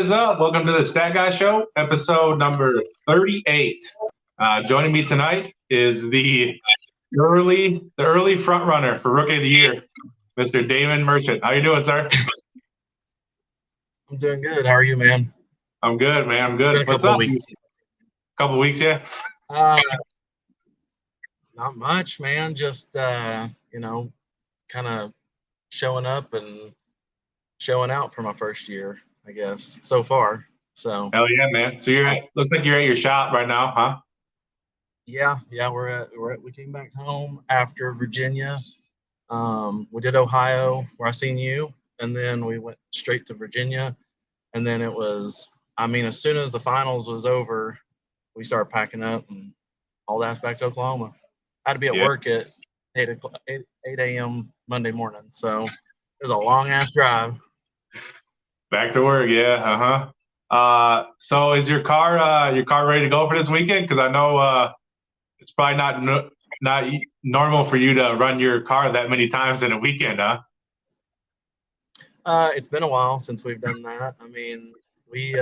is up? Welcome to the Stat Guy Show, episode number 38. Joining me tonight is the early front runner for Rookie of the Year, Mr. Damon Merchant. How you doing, sir? I'm doing good. How are you, man? I'm good, man. I'm good. Been a What's couple up? of weeks. Couple weeks, yeah. Not much, man. Just kind of showing up and showing out for my first year, I guess, so far. So Hell yeah, man. So looks like you're at your shop right now, huh? yeah, we came back home after Virginia. We did Ohio, where I seen you, and then we went straight to Virginia. And then it was, as soon as the finals was over, we started packing up and all that back to Oklahoma. I had to be at Yeah. work at 8 a.m. Monday morning. So it was a long ass drive. Back to work, yeah. So is your car ready to go for this weekend? Because I know it's probably not normal for you to run your car that many times in a weekend, huh? It's been a while since we've done that. We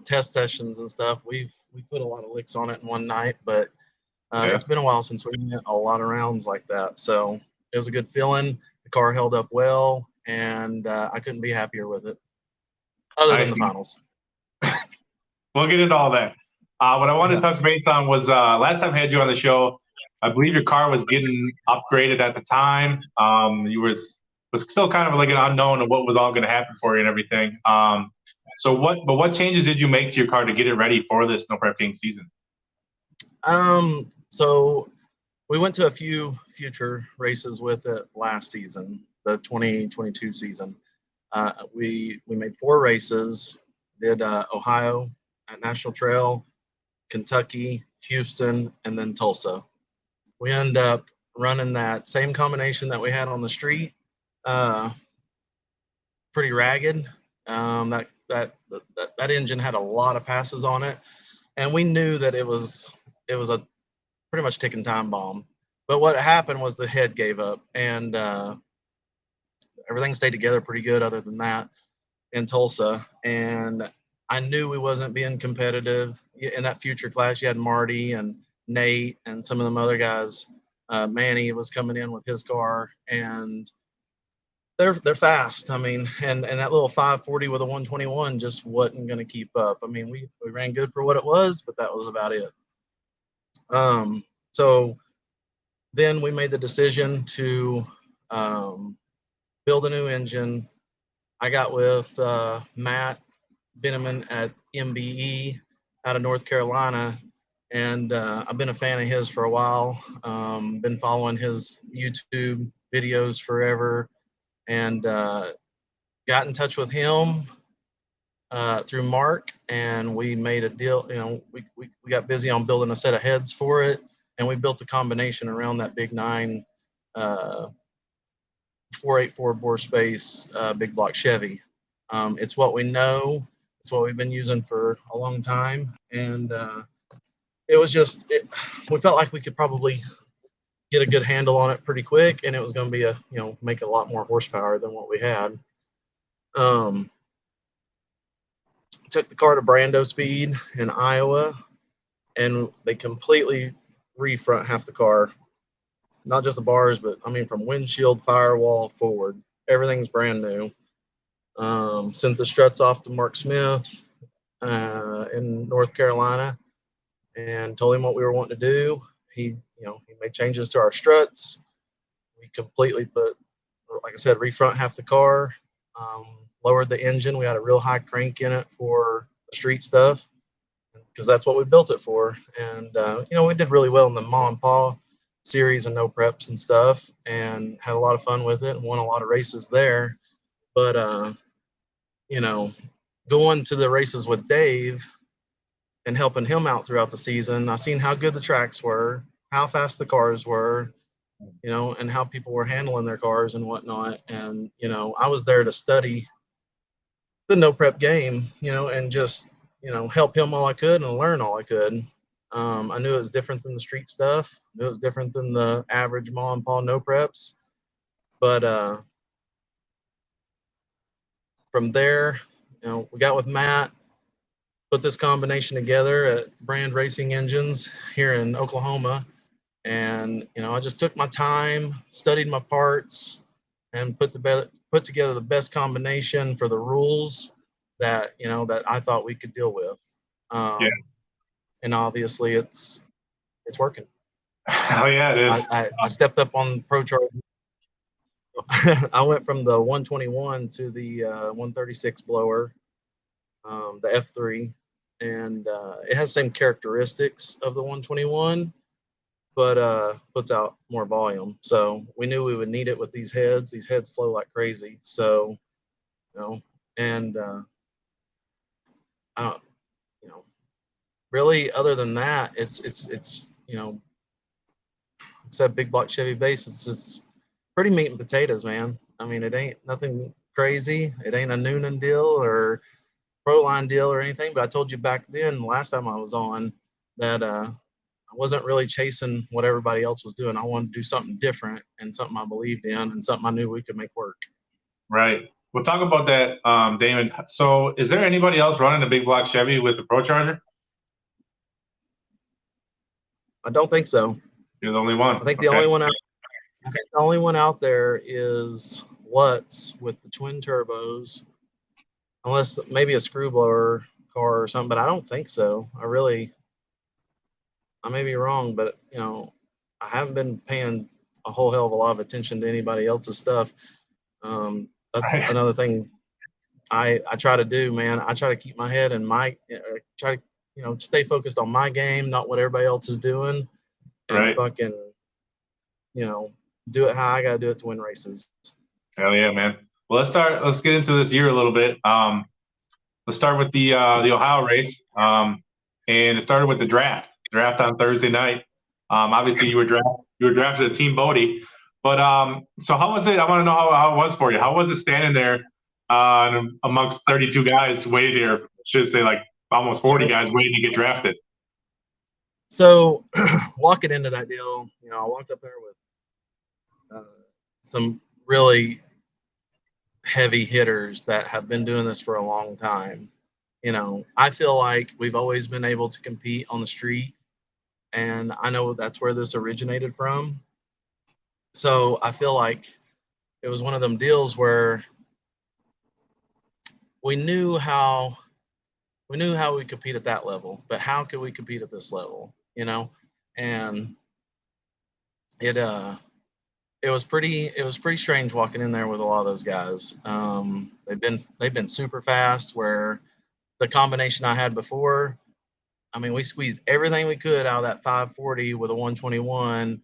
test sessions and stuff. We put a lot of licks on it in one night, but it's been a while since we went a lot of rounds like that. So it was a good feeling. The car held up well, and I couldn't be happier with it. Other than the finals. We'll get into all that. What I wanted to touch base on was last time I had you on the show, I believe your car was getting upgraded at the time. You was still kind of like an unknown of what was all going to happen for you and everything. So what changes did you make to your car to get it ready for this No Prep King season? So we went to a few future races with it last season, the 2022 season. We made 4 races, did Ohio at National Trail, Kentucky, Houston, and then Tulsa. We ended up running that same combination that we had on the street, pretty ragged. That engine had a lot of passes on it, and we knew that it was a pretty much ticking time bomb. But what happened was the head gave up, and everything stayed together pretty good other than that in Tulsa. And I knew we wasn't being competitive in that future class. You had Marty and Nate and some of them other guys. Manny was coming in with his car, and they're fast. And that little 540 with a 121 just wasn't going to keep up. We ran good for what it was, but that was about it. So then we made the decision to build a new engine. I got with Matt Benneman at MBE out of North Carolina, and I've been a fan of his for a while. Been following his YouTube videos forever, and got in touch with him through Mark, and we made a deal. We got busy on building a set of heads for it, and we built the combination around that big 9 484 bore space big block Chevy. It's what we know. It's what we've been using for a long time, and we felt like we could probably get a good handle on it pretty quick, and it was going to be make a lot more horsepower than what we had. Took the car to Brando Speed in Iowa, and they completely refront half the car. Not just the bars, but from windshield, firewall, forward, everything's brand new. Sent the struts off to Mark Smith in North Carolina, and told him what we were wanting to do. He made changes to our struts. We completely refront half the car, lowered the engine. We had a real high crank in it for the street stuff, because that's what we built it for. And we did really well in the Ma and Pa series and no preps and stuff, and had a lot of fun with it and won a lot of races there. But going to the races with Dave and helping him out throughout the season, I seen how good the tracks were, how fast the cars were, and how people were handling their cars and whatnot. And I was there to study the no prep game, and just help him all I could and learn all I could. I knew it was different than the street stuff. I knew it was different than the average Ma and Pa no preps. But from there, we got with Matt, put this combination together at Brand Racing Engines here in Oklahoma. And, I just took my time, studied my parts, and put together the best combination for the rules that, that I thought we could deal with. Yeah. And obviously it's working. Hell yeah, it is. I stepped up on Pro Charger. I went from the 121 to the 136 blower, the F3, and it has the same characteristics of the 121, but puts out more volume. So we knew we would need it with these heads. These heads flow like crazy. So, and I don't, really, other than that, it's except big block Chevy base, it's just pretty meat and potatoes, man. I mean, it ain't nothing crazy. It ain't a Noonan deal or Proline deal or anything. But I told you back then, last time I was on, that I wasn't really chasing what everybody else was doing. I wanted to do something different and something I believed in and something I knew we could make work. Right. We'll talk about that, Damon. So is there anybody else running a big block Chevy with the Pro Charger? I don't think so. You're the only one. I think the only one out there is Lutz with the twin turbos, unless maybe a screw blower car or something, but I don't think so. I may be wrong, but I haven't been paying a whole hell of a lot of attention to anybody else's stuff. That's another thing I try to do, man. I try to keep my head in try to stay focused on my game, not what everybody else is doing, and fucking do it how I gotta do it to win races. Hell yeah, man. Well, let's get into this year a little bit. Let's start with the Ohio race. And it started with the draft on Thursday night. Obviously you were drafted at Team Bodie. But so how was it? I want to know how it was for you. How was it standing there amongst 32 guys waiting there? I should say like almost 40 guys waiting to get drafted. So walking into that deal, I walked up there with some really heavy hitters that have been doing this for a long time. I feel like we've always been able to compete on the street, and I know that's where this originated from. So I feel like it was one of them deals where we knew how we compete at that level, but how could we compete at this level? And it was pretty strange walking in there with a lot of those guys. They've been super fast, where the combination I had before, I mean, we squeezed everything we could out of that 540 with a 121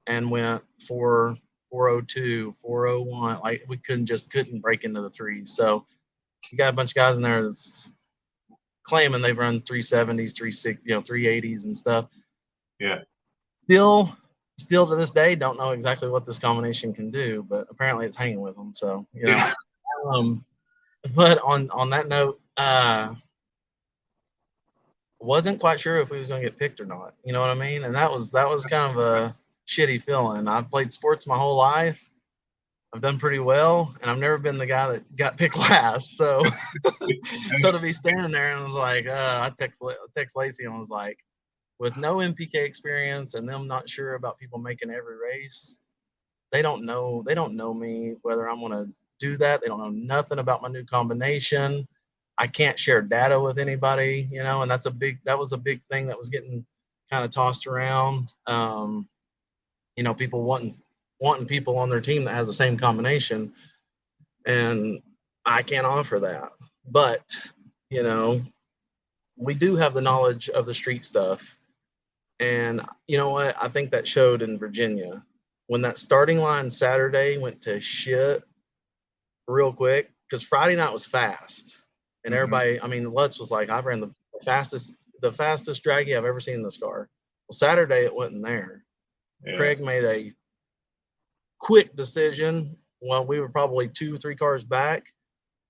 and went 402, 401. Like we couldn't break into the threes. So you got a bunch of guys in there that's claiming they've run 370s, 380s and stuff. Yeah. Still to this day, don't know exactly what this combination can do, but apparently it's hanging with them. So, but on that note, wasn't quite sure if we was going to get picked or not. You know what I mean? And that was kind of a shitty feeling. I've played sports my whole life. I've done pretty well, and I've never been the guy that got picked last. So, so to be standing there and I was like, I text Lacey and was like, with no MPK experience and them not sure about people making every race, they don't know me, whether I'm going to do that. They don't know nothing about my new combination. I can't share data with anybody, and that was a big thing that was getting kind of tossed around. People wanting people on their team that has the same combination, and I can't offer that. But, we do have the knowledge of the street stuff. And you know what? I think that showed in Virginia when that starting line Saturday went to shit real quick, because Friday night was fast. And everybody, I mean, Lutz was like, I've ran the fastest draggy I've ever seen in this car. Well, Saturday it wasn't there. Yeah. Craig made a quick decision when we were probably 2-3 cars back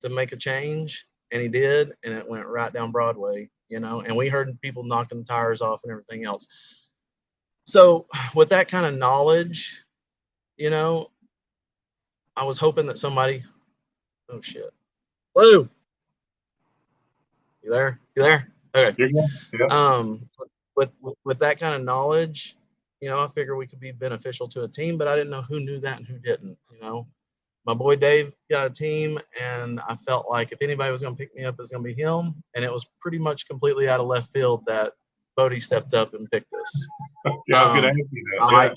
to make a change, and he did, and it went right down Broadway, and we heard people knocking the tires off and everything else. So with that kind of knowledge, I was hoping that somebody, oh shit, whoa, You there? You there? Okay. You're good. Yeah. With that kind of knowledge, I figure we could be beneficial to a team, but I didn't know who knew that and who didn't. My boy Dave got a team, and I felt like if anybody was going to pick me up, it was going to be him. And it was pretty much completely out of left field that Bodie stepped up and picked us. Yeah, I was gonna ask you that.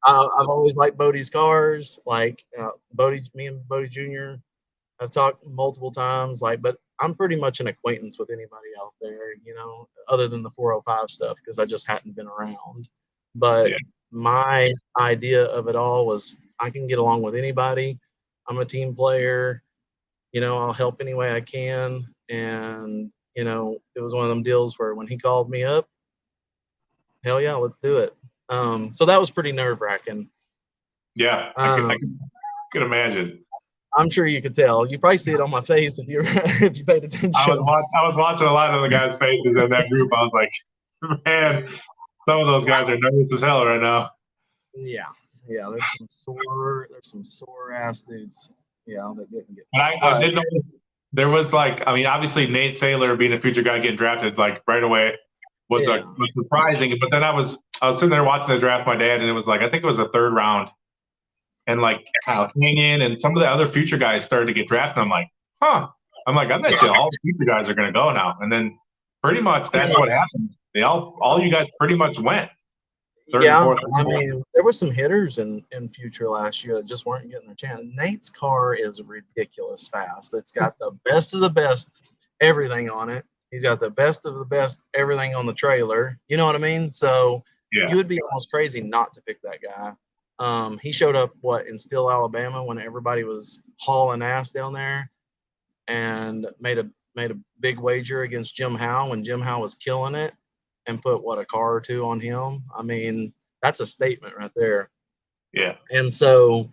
I've always liked Bodie's cars. Like me and Bodie Jr. I've talked multiple times. But I'm pretty much an acquaintance with anybody out there, other than the 405 stuff because I just hadn't been around. But my idea of it all was I can get along with anybody. I'm a team player. I'll help any way I can. And, it was one of them deals where when he called me up, hell yeah, let's do it. So that was pretty nerve-wracking. Yeah, I can imagine. I'm sure you could tell. You probably see it on my face if you paid attention. I was watching a lot of the guys' faces in that group. I was like, man, some of those guys are nervous as hell right now. Yeah. There's some sore ass dudes. Yeah, that didn't get. But I did know there was obviously Nate Saylor being a future guy getting drafted right away was surprising. But then I was sitting there watching the draft with my dad, and it was I think it was the third round. And Kyle Canyon and some of the other future guys started to get drafted. I'm like, huh. I bet you all the future guys are going to go now. And then pretty much that's what happened. All you guys pretty much went. Yeah, there were some hitters in future last year that just weren't getting a chance. Nate's car is ridiculous fast. It's got the best of the best everything on it. He's got the best of the best everything on the trailer. You know what I mean? So you would be almost crazy not to pick that guy. He showed up in Steele, Alabama when everybody was hauling ass down there, and made a big wager against Jim Howe when Jim Howe was killing it, and put a car or two on him. That's a statement right there. Yeah. And so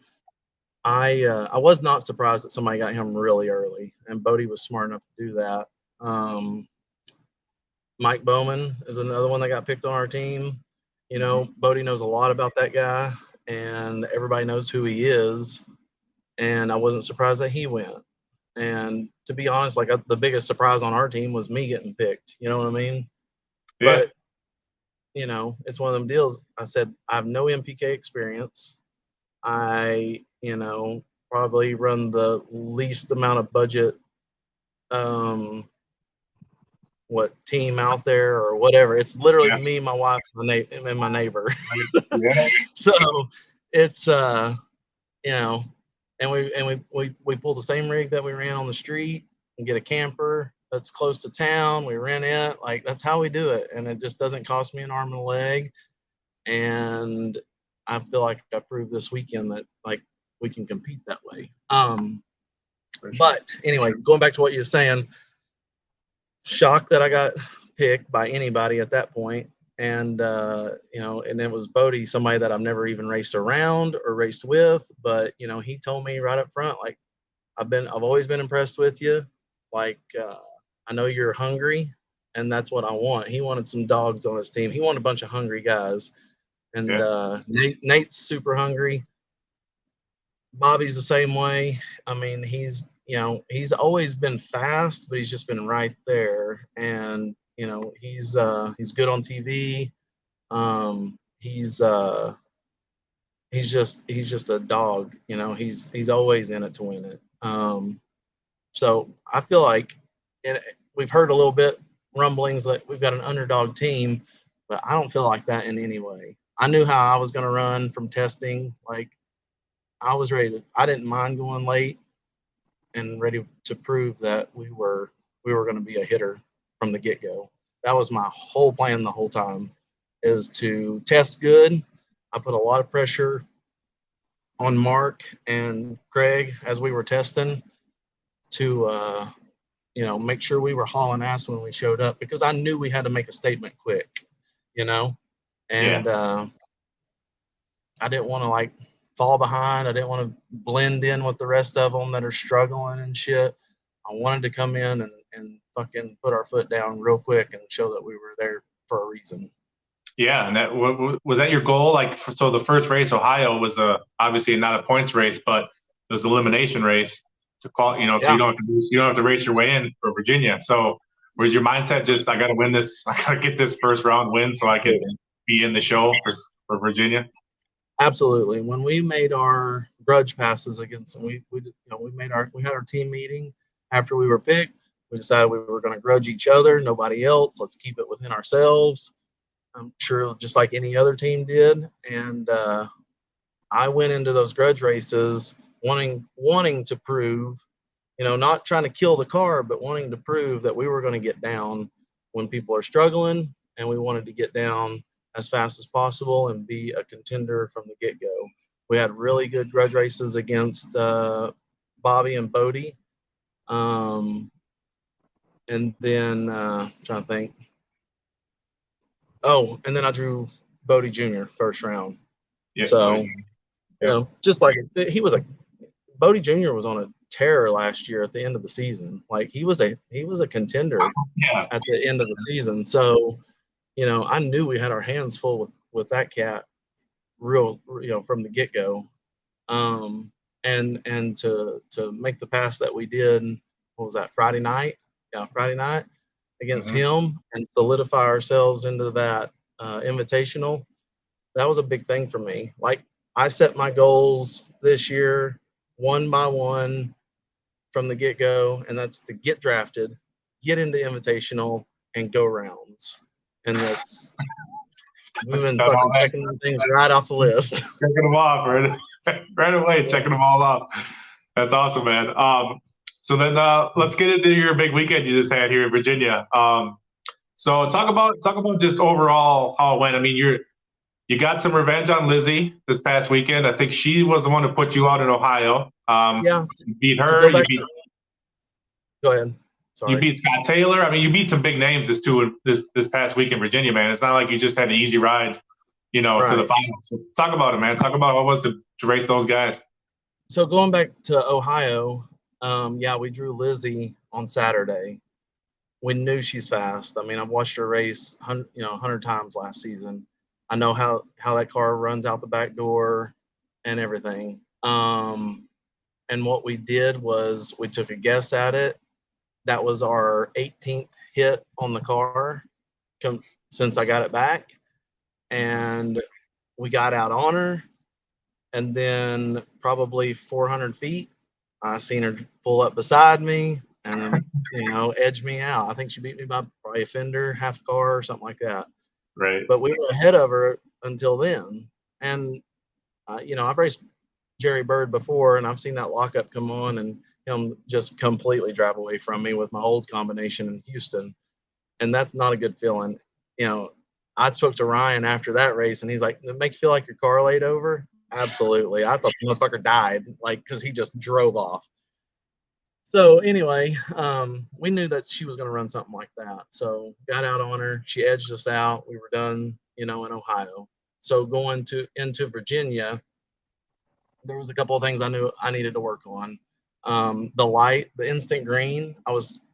I was not surprised that somebody got him really early, and Bodie was smart enough to do that. Mike Bowman is another one that got picked on our team. Bodie knows a lot about that guy, and everybody knows who he is. And I wasn't surprised that he went. And to be honest, the biggest surprise on our team was me getting picked. You know what I mean? Yeah. But, it's one of them deals. I said, I have no MPK experience. I, probably run the least amount of budget, team out there or whatever. It's literally me, my wife, and my neighbor. So it's, and we pull the same rig that we ran on the street and get a camper that's close to town. We rent it. That's how we do it. And it just doesn't cost me an arm and a leg. And I feel like I proved this weekend that we can compete that way. But anyway, going back to what you were saying, shocked that I got picked by anybody at that point. And, and it was Bodie, somebody that I've never even raced around or raced with. But, he told me right up front, I've always been impressed with you. I know you're hungry, and that's what I want. He wanted some dogs on his team. He wanted a bunch of hungry guys. And Nate's super hungry. Bobby's the same way. He's always been fast, but he's just been right there. And, he's good on TV. He's just a dog. He's always in it to win it. So I feel like we've heard a little bit rumblings that we've got an underdog team, but I don't feel like that in any way. I knew how I was going to run from testing. I was ready I didn't mind going late and ready to prove that we were going to be a hitter from the get-go. That was my whole plan the whole time, is to test good. I put a lot of pressure on Mark and Craig as we were testing to make sure we were hauling ass when we showed up, because I knew we had to make a statement quick, and I didn't want to fall behind. I didn't want to blend in with the rest of them that are struggling and shit. I wanted to come in and fucking put our foot down real quick and show that we were there for a reason. Yeah, and that was that your goal? So the first race, Ohio, was obviously not a points race, but it was an elimination race to call. So you don't have to race your way in for Virginia. So was your mindset just, I got to win this, I got to get this first round win so I can be in the show for Virginia? Absolutely. When we made our grudge passes against them, we had our team meeting after we were picked. We decided we were going to grudge each other, nobody else. Let's keep it within ourselves. I'm sure just like any other team did. And I went into those grudge races wanting to prove, not trying to kill the car, but wanting to prove that we were going to get down when people are struggling, and we wanted to get down as fast as possible and be a contender from the get-go. We had really good grudge races against Bobby and Bodie. And then trying to think. Oh, and then I drew Bodie Jr. first round. Yeah. So, just like Bodie Jr. was on a tear last year at the end of the season. Like he was a contender at the end of the season. So, I knew we had our hands full with that cat from the get-go. And to make the pass that we did, what was that, Friday night? Yeah, Friday night against him, and solidify ourselves into that invitational. That was a big thing for me. Like, I set my goals this year one by one from the get-go, and that's to get drafted, get into invitational, and go rounds. And we've been fucking checking them things right off the list. Checking them off right away, checking them all off. That's awesome, man. So then let's get into your big weekend you just had here in Virginia. So talk about just overall how it went. I mean, you got some revenge on Lizzie this past weekend. I think she was the one who put you out in Ohio. Yeah, you beat her. Go ahead. Sorry. You beat Scott Taylor. I mean, you beat some big names this past week in Virginia, man. It's not like you just had an easy ride, to the finals. So talk about it, man. Talk about how it was to race those guys. So going back to Ohio, we drew Lizzie on Saturday. We knew she's fast. I mean, I've watched her race 100 times last season. I know how that car runs out the back door and everything. And what we did was we took a guess at it. That was our 18th hit on the car since I got it back. And we got out on her. And then probably 400 feet, I seen her pull up beside me and, edge me out. I think she beat me by probably a fender, half car, or something like that. Right. But we were ahead of her until then. And, I've raced Jerry Bird before, and I've seen that lockup come on and him just completely drive away from me with my old combination in Houston. And that's not a good feeling. I spoke to Ryan after that race, and he's like, "Does it make you feel like your car laid over?" Absolutely. I thought the motherfucker died, because he just drove off. So anyway, we knew that she was going to run something like that. So got out on her. She edged us out. We were done, in Ohio. So going into Virginia, there was a couple of things I knew I needed to work on. The instant green, I was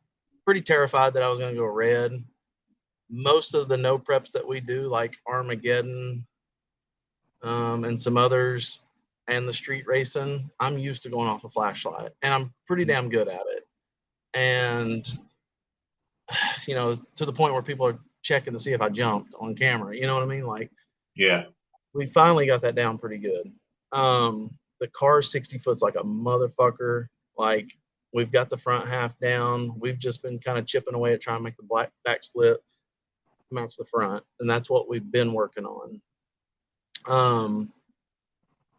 pretty terrified that I was going to go red. Most of the no preps that we do, like Armageddon, and some others, and the street racing, I'm used to going off a flashlight, and I'm pretty damn good at it. And, to the point where people are checking to see if I jumped on camera, you know what I mean? Like, yeah, we finally got that down pretty good. The car 60 foot's like a motherfucker. Like, we've got the front half down. We've just been kind of chipping away at trying to make the back split match the front, and that's what we've been working on.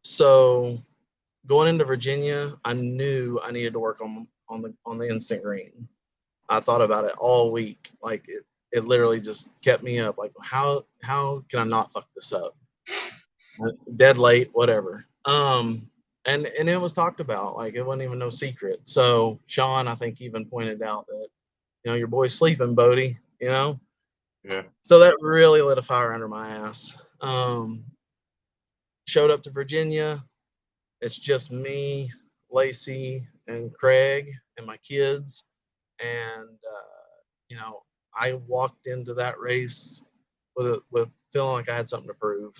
So going into Virginia, I knew I needed to work on the instant green. I thought about it all week. Like, it literally just kept me up. Like, how can I not fuck this up? Dead late, whatever. And it was talked about. Like, it wasn't even no secret. So Sean, I think, even pointed out that, your boy's sleeping, Bodie, Yeah. So that really lit a fire under my ass. Showed up to Virginia. It's just me, Lacey, and Craig, and my kids. And, I walked into that race with feeling like I had something to prove.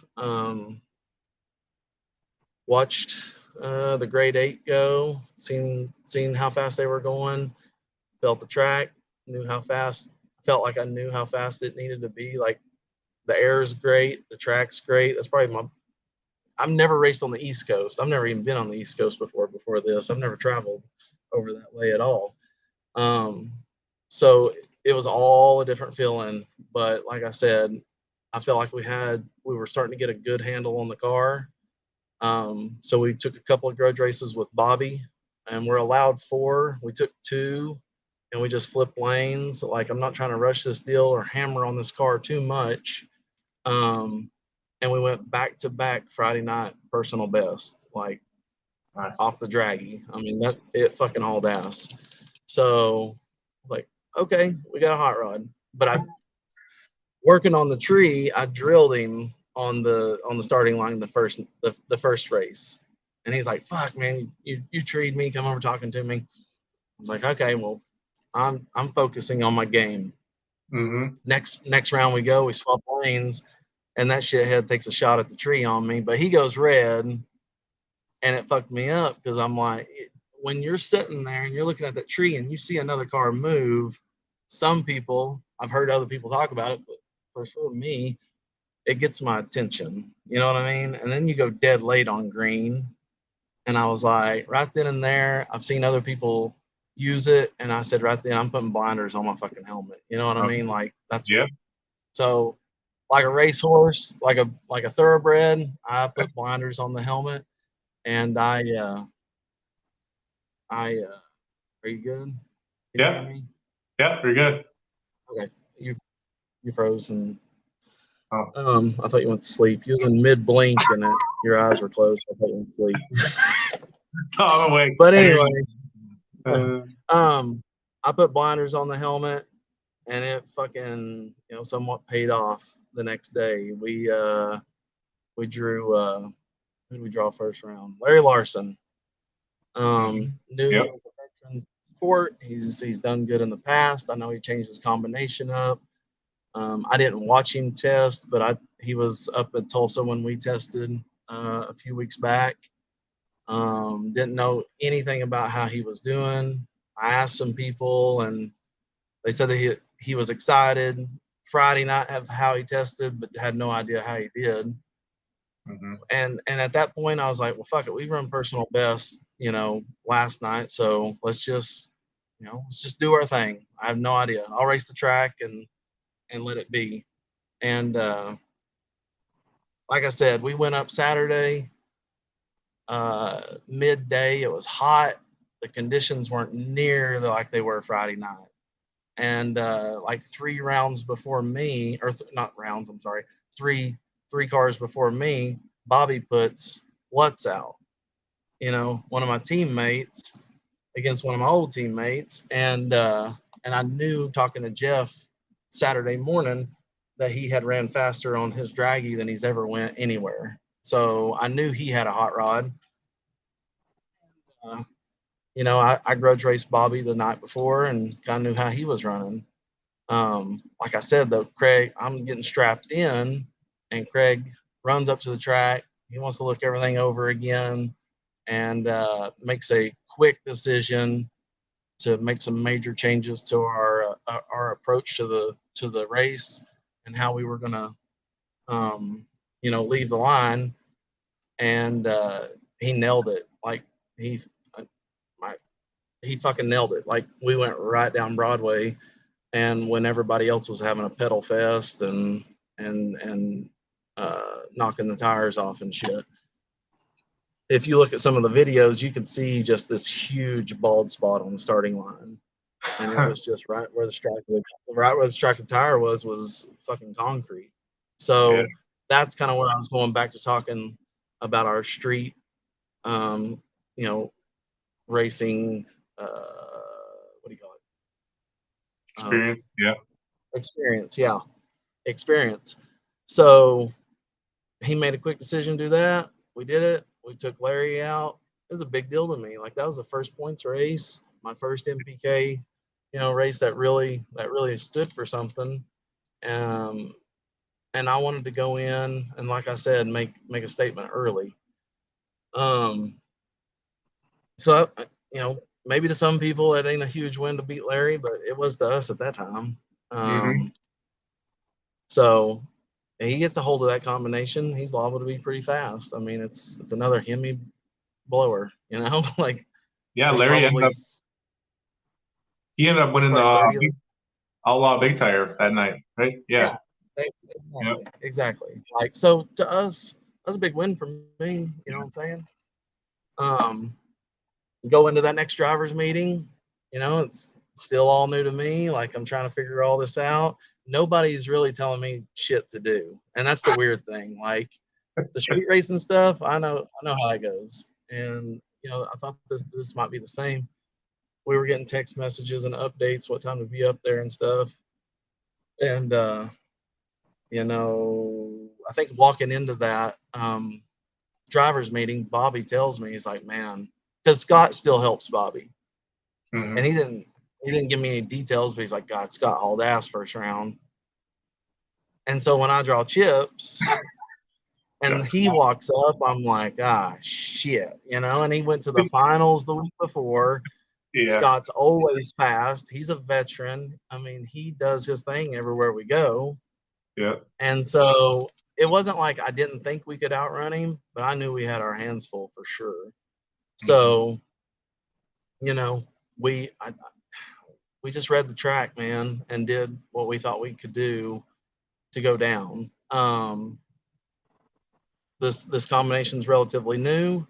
Watched the grade 8 go, seen how fast they were going, felt the track, knew how fast felt like I knew how fast it needed to be. Like the air is great, the track's great. That's probably I've never raced on the East Coast. I've never even been on the East Coast before this. I've never traveled over that way at all. So it was all a different feeling. But like I said, I felt like we were starting to get a good handle on the car. So we took a couple of grudge races with Bobby, and we're allowed 4. We took 2, and we just flipped lanes. Like, I'm not trying to rush this deal or hammer on this car too much. And we went back to back Friday night personal best, like Nice. off the draggy. I mean, it fucking hauled ass. So I was like, okay, we got a hot rod. But working on the tree, I drilled him on the starting line the first race. And he's like, fuck, man, you treed me, come over talking to me. I was like, okay, well, I'm focusing on my game. Mm-hmm. Next round we go, we swap lanes, and that shithead takes a shot at the tree on me, but he goes red, and it fucked me up because I'm like, when you're sitting there and you're looking at that tree and you see another car move, some people, I've heard other people talk about it, but for sure me, it gets my attention. You know what I mean? And then you go dead late on green. And I was like, right then and there, I've seen other people use it. And I said, right then, I'm putting blinders on my fucking helmet. You know what I mean? Like, that's so like a racehorse, like a thoroughbred, I put blinders on the helmet. And are you good? Can you hear me? Yeah, pretty good. Okay. You froze and Oh. I thought you went to sleep. You was in mid blink and your eyes were closed. I thought you went to sleep. Oh, wait. But anyway, I put blinders on the helmet, and it fucking somewhat paid off the next day. We drew who did we draw first round? Larry Larson. Knew he was a veteran sport. He's done good in the past. I know he changed his combination up. I didn't watch him test, but he was up at Tulsa when we tested a few weeks back. Didn't know anything about how he was doing. I asked some people, and they said that he was excited Friday night of how he tested, but had no idea how he did. Mm-hmm. And at that point, I was like, well, fuck it. We've run personal best, last night, so let's just do our thing. I have no idea. I'll race the track and let it be. And like I said, we went up Saturday midday. It was hot. The conditions weren't near like they were Friday night. And like 3 rounds before me, or not rounds, I'm sorry, three cars before me, Bobby puts Lutz out. One of my teammates against one of my old teammates, and I knew talking to Jeff Saturday morning that he had ran faster on his draggy than he's ever went anywhere. So I knew he had a hot rod. I grudge raced Bobby the night before and kind of knew how he was running. Like I said, though, Craig, I'm getting strapped in, and Craig runs up to the track. He wants to look everything over again and makes a quick decision to make some major changes to our approach to the race and how we were going to leave the line. And he nailed it. Like he fucking nailed it. Like we went right down Broadway, and when everybody else was having a pedal fest and knocking the tires off and shit. If you look at some of the videos, you could see just this huge bald spot on the starting line, and it was just right where the track of tire was fucking concrete. So that's kind of where I was going back to talking about our street, racing. What do you call it? Experience. So he made a quick decision to do that. We did it. We took Larry out. It was a big deal to me. Like that was the first points race, my first MPK, race that really stood for something. And I wanted to go in and, like I said, make a statement early. So maybe to some people it ain't a huge win to beat Larry, but it was to us at that time. So he gets a hold of that combination, he's liable to be pretty fast. I mean, it's another Hemi blower, you know, like Yeah, there's Larry probably he ended up winning the 30 Outlaw Big Tire that night, right? yeah, Yeah. exactly. Like, so to us, that's a big win for me, you know what I'm saying? Go into that next driver's meeting, you know, it's still all new to me. Like, I'm trying to figure all this out. Nobody's really telling me shit to do. And that's the weird thing. Like, the street racing stuff, I know how that goes. And, you know, I thought this might be the same. We were getting text messages and updates, what time to be up there and stuff. And you know, I think walking into that driver's meeting, Bobby tells me, he's like, man, because Scott still helps Bobby. And he didn't give me any details, but he's like, God, Scott hauled ass first round. And so when I draw chips and he walks up, I'm like, shit, you know. And he went to the finals the week before. Yeah. Scott's always fast. He's a veteran. I mean, he does his thing everywhere we go. Yeah. And so it wasn't like I didn't think we could outrun him, but I knew we had our hands full for sure. So, you know, we just read the track, man, and did what we thought we could do to go down. This combination is relatively new.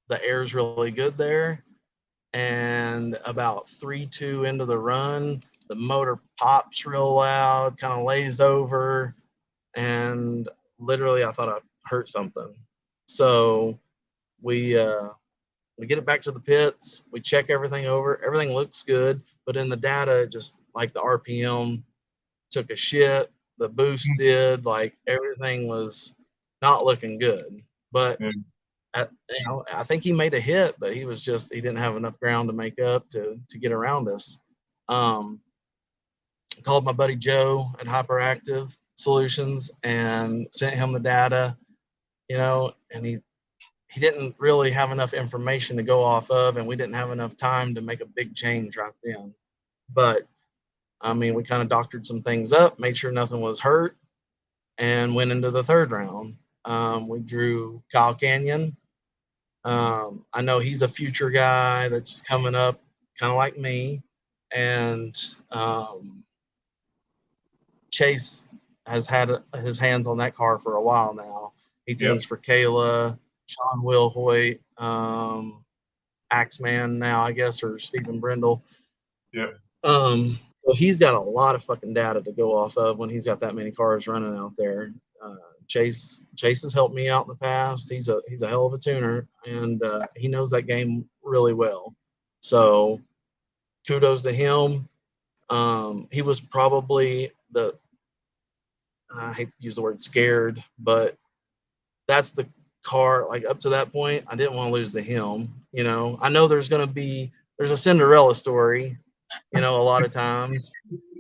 The air's really good there. And about 3-2 into the run, the motor pops real loud, kind of lays over, and literally I thought I hurt something. So we get it back to the pits. We check everything over. Everything looks good, but in the data, just like the RPM took a shit, the boost did, like everything was not looking good. But you know, I think he made a hit, but he didn't have enough ground to make up to get around us. Called my buddy Joe at Hyperactive Solutions and sent him the data, you know, and he didn't really have enough information to go off of, and we didn't have enough time to make a big change right then. But I mean, we kind of doctored some things up, made sure nothing was hurt, and went into the third round. We drew Kyle Canyon. I know he's a future guy that's coming up, kind of like me, and Chase has had his hands on that car for a while now. He tunes for Kayla, Sean Wilhoit, Axeman now, I guess, or Stephen Brindle. Yeah. So he's got a lot of fucking data to go off of when he's got that many cars running out there. Chase has helped me out in the past. He's a hell of a tuner, and he knows that game really well. So kudos to him. He was probably I hate to use the word scared, but that's the car. Like, up to that point, I didn't want to lose to him. You know, I know there's a Cinderella story, you know, a lot of times.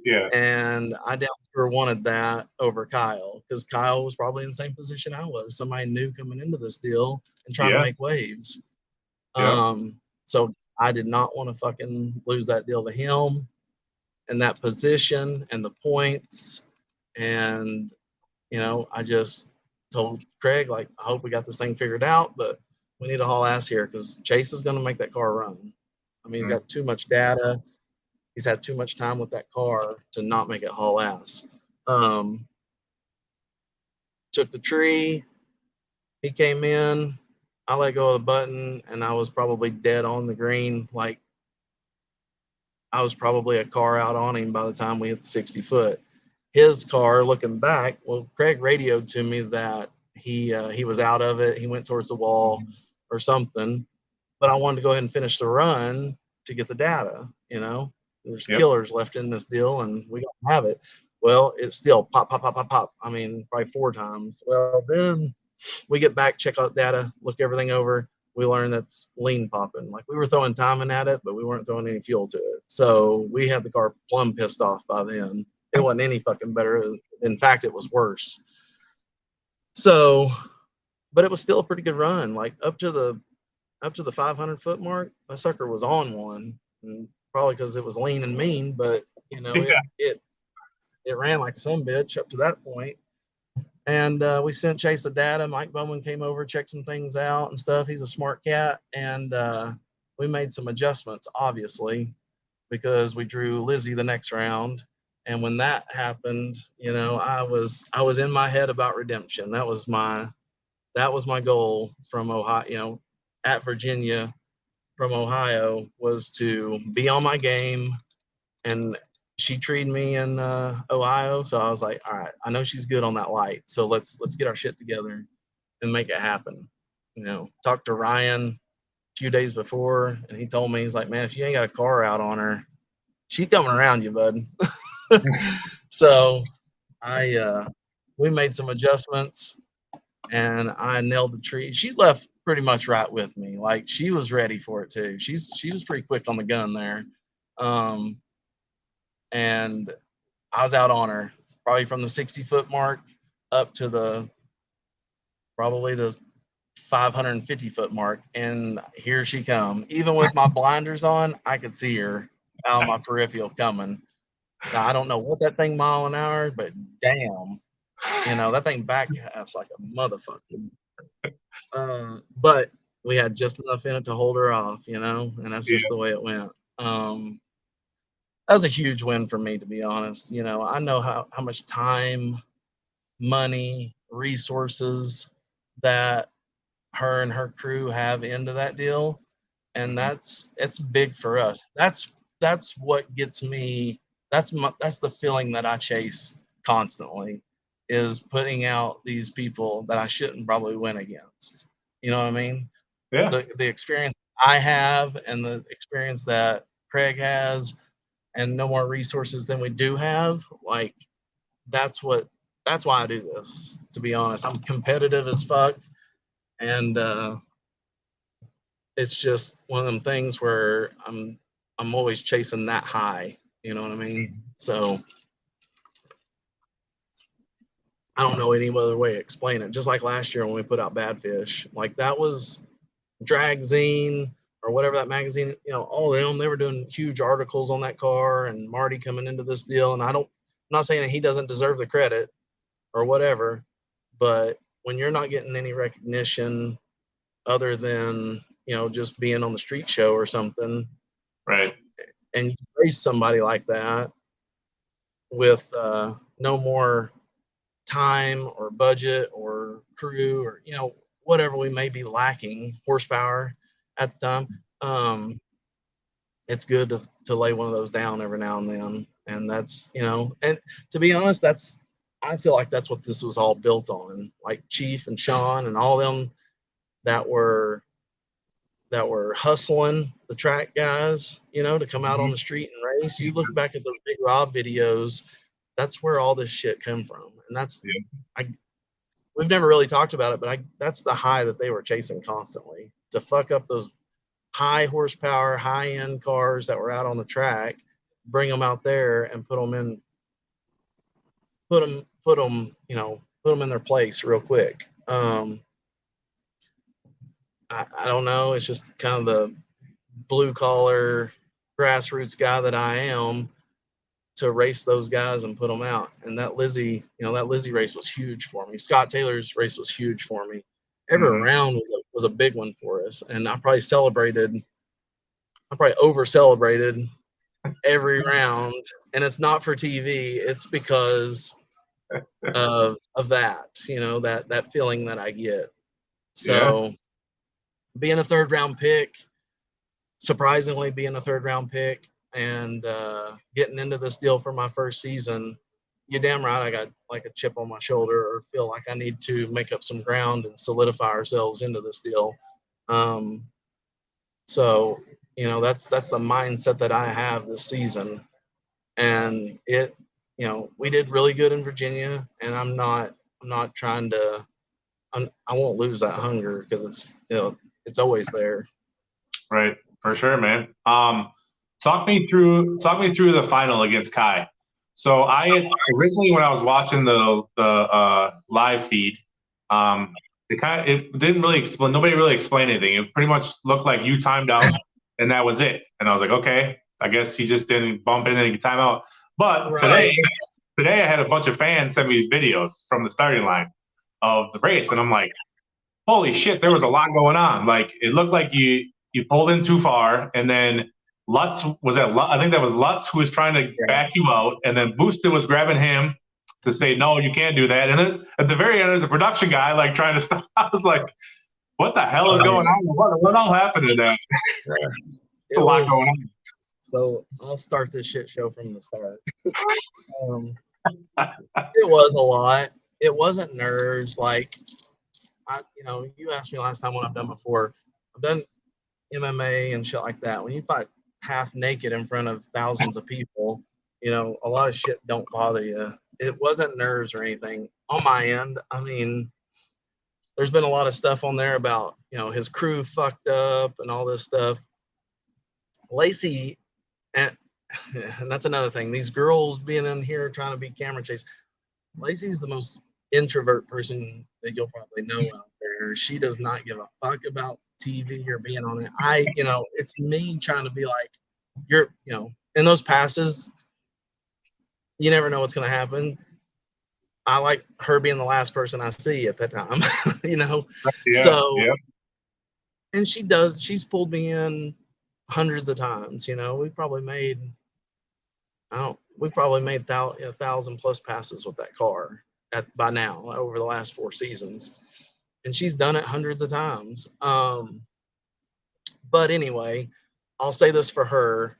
Yeah. And I damn sure wanted that over Kyle, because Kyle was probably in the same position I was. Somebody new coming into this deal and trying to make waves. So I did not want to fucking lose that deal to him and that position and the points. And, you know, I just told Craig, like, I hope we got this thing figured out, but we need to haul ass here because Chase is going to make that car run. I mean, he's got too much data. He's had too much time with that car to not make it haul ass. Took the tree. He came in. I let go of the button, and I was probably dead on the green. Like, I was probably a car out on him by the time we hit the 60 foot. His car, looking back, well, Craig radioed to me that he was out of it. He went towards the wall or something. But I wanted to go ahead and finish the run to get the data. You know, there's killers left in this deal, and we don't have it. Well, it's still pop, pop, pop, pop, pop. I mean, probably 4 times. Well, then we get back, check out data, look everything over. We learn that's lean popping. Like, we were throwing timing at it, but we weren't throwing any fuel to it. So we had the car plumb pissed off by then. It wasn't any fucking better. In fact, it was worse. So, but it was still a pretty good run. Like, up to the 500 foot mark, that sucker was on one, and probably because it was lean and mean. But you know, it ran like a sumbitch up to that point. And we sent Chase the data. Mike Bowman came over, checked some things out and stuff. He's a smart cat. And we made some adjustments, obviously, because we drew Lizzie the next round. And when that happened, you know, I was in my head about redemption. That was my goal from Ohio, you know, at Virginia from Ohio, was to be on my game. And she treated me in Ohio, so I was like, all right, I know she's good on that light, so let's get our shit together and make it happen. You know, talked to Ryan a few days before, and he told me, he's like, man, if you ain't got a car out on her, she's coming around you, bud. So we made some adjustments, and I nailed the tree. She left pretty much right with me. Like, she was ready for it too. She was pretty quick on the gun there. And I was out on her probably from the 60-foot mark up to probably the 550-foot mark. And here she come. Even with my blinders on, I could see her out of my peripheral coming. Now, I don't know what that thing mile an hour, but damn, you know, that thing back half's like a motherfucker. But we had just enough in it to hold her off, you know, and that's just the way it went. That was a huge win for me, to be honest. You know, I know how much time, money, resources that her and her crew have into that deal, and it's big for us. That's what gets me. That's the feeling that I chase constantly, is putting out these people that I shouldn't probably win against. You know what I mean? Yeah. The experience I have and the experience that Craig has, and no more resources than we do have, like, that's why I do this, to be honest. I'm competitive as fuck, and it's just one of them things where I'm always chasing that high, you know what I mean? So I don't know any other way to explain it. Just like last year when we put out Bad Fish, like, that was Drag Zine or whatever that magazine, you know, all of them, they were doing huge articles on that car, and Marty coming into this deal. And I'm not saying that he doesn't deserve the credit or whatever, but when you're not getting any recognition other than, you know, just being on the street show or something, right, and you race somebody like that with no more time or budget or crew, or, you know, whatever we may be lacking, horsepower at the time, it's good to lay one of those down every now and then. And that's, you know, and to be honest, I feel like that's what this was all built on. Like Chief and Sean and all them that were hustling the track guys, you know, to come out on the street and race. You look back at those Big Rob videos, that's where all this shit come from. And that's, we've never really talked about it, but that's the high that they were chasing constantly, to fuck up those high horsepower, high end cars that were out on the track, bring them out there and put them in their place real quick. I don't know. It's just kind of the blue collar grassroots guy that I am, to race those guys and put them out. And that Lizzie race was huge for me. Scott Taylor's race was huge for me. Every round was a big one for us. And I probably over celebrated every round. And it's not for TV. It's because of that, you know, that feeling that I get. So being a third round pick, surprisingly being a third round pick, and getting into this deal for my first season, you're damn right I got like a chip on my shoulder, or feel like I need to make up some ground and solidify ourselves into this deal. So, you know, that's the mindset that I have this season. And it, you know, we did really good in Virginia, and I'm not trying to, I won't lose that hunger, because it's, you know, it's always there. Right, for sure, man. Talk me through the final against Kai. So I originally, when I was watching the live feed, it didn't really explain. Nobody really explained anything. It pretty much looked like you timed out, and that was it. And I was like, okay, I guess he just didn't bump in any timeout. But today, today I had a bunch of fans send me videos from the starting line of the race, and I'm like, holy shit, there was a lot going on. Like it looked like you pulled in too far, and then Lutz was at I think that was Lutz who was trying to back you out, and then Boosted was grabbing him to say no, you can't do that. And then at the very end, there's a production guy like trying to stop. I was like, what the hell is going on? What all happened to that? It a lot was, going on. So I'll start this shit show from the start. It was a lot. It wasn't nerves. Like, you asked me last time what I've done before. I've done MMA and shit like that. When you fight half naked in front of thousands of people, a lot of shit don't bother you. It wasn't nerves or anything on my end. I mean, there's been a lot of stuff on there about, his crew fucked up and all this stuff. Lacey, and that's another thing. These girls being in here trying to be camera chase. Lacey's the most introvert person that you'll probably know out there. She does not give a fuck about TV or being on it. It's me trying to be like, in those passes, you never know what's going to happen. I like her being the last person I see at that time, And she's pulled me in hundreds of times. We probably made 1,000 plus passes with that car by now over the last 4 seasons, and she's done it hundreds of times. But anyway, I'll say this for her.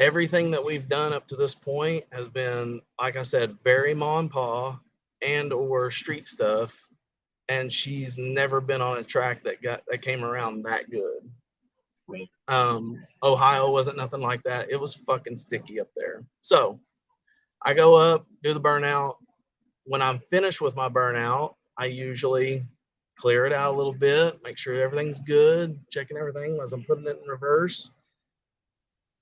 Everything that we've done up to this point has been, like I said, very ma and pa and or street stuff. And she's never been on a track that came around that good. Right. Ohio wasn't nothing like that. It was fucking sticky up there. So I go up, do the burnout. When I'm finished with my burnout, I usually clear it out a little bit, make sure everything's good, checking everything as I'm putting it in reverse.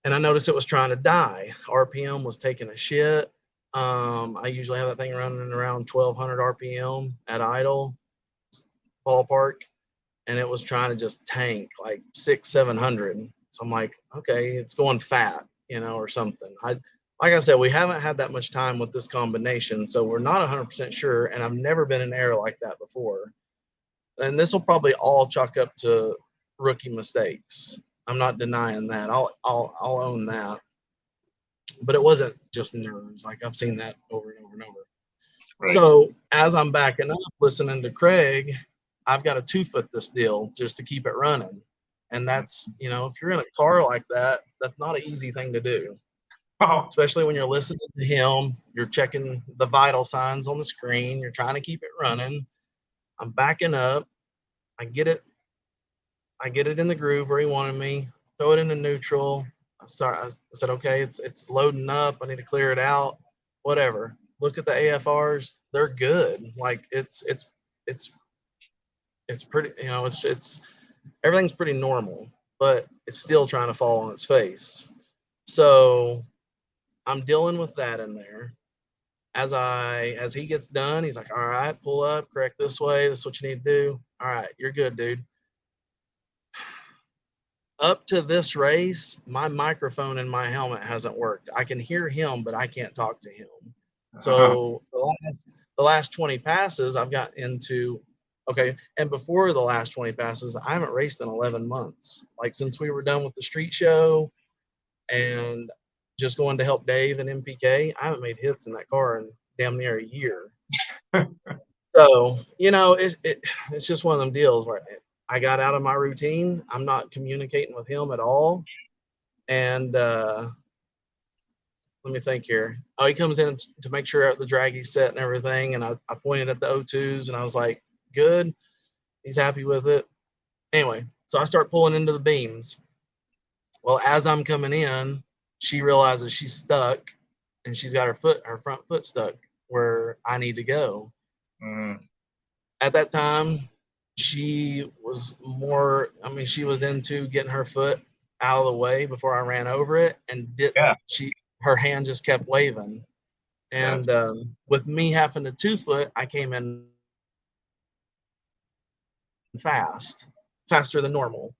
And I noticed it was trying to die. RPM was taking a shit. I usually have that thing running around 1,200 RPM at idle ballpark, and it was trying to just tank like 600-700. So I'm like, okay, it's going fat, or something. Like I said, we haven't had that much time with this combination, so we're not 100% sure. And I've never been in error like that before. And this will probably all chalk up to rookie mistakes. I'm not denying that. I'll own that. But it wasn't just nerves. Like I've seen that over and over and over. Right. So as I'm backing up, listening to Craig, I've got to 2-foot this deal just to keep it running. And that's, if you're in a car like that, that's not an easy thing to do. Oh. Especially when you're listening to him, you're checking the vital signs on the screen, you're trying to keep it running. I'm backing up. I get it in the groove where he wanted me, throw it into neutral. I said, okay, it's loading up. I need to clear it out, whatever. Look at the AFRs. They're good. Like it's pretty, it's everything's pretty normal, but it's still trying to fall on its face. So I'm dealing with that in there. As he gets done, he's like, all right, pull up, correct this way. This is what you need to do. All right, you're good, dude. Up to this race, my microphone in my helmet hasn't worked. I can hear him, but I can't talk to him. So the last 20 passes I've got into, okay, and before the last 20 passes, I haven't raced in 11 months. Like since we were done with the street show and just going to help Dave and MPK, I haven't made hits in that car in damn near a year. So, it's just one of them deals where I got out of my routine. I'm not communicating with him at all. And let me think here. Oh, he comes in to make sure the draggy's set and everything. And I pointed at the O2s and I was like, good. He's happy with it. Anyway, so I start pulling into the beams. Well, as I'm coming in, she realizes she's stuck and she's got her front foot stuck where I need to go. Mm. At that time, she was she was into getting her foot out of the way before I ran over it, and her hand just kept waving. And with me having a 2-foot, I came in faster than normal.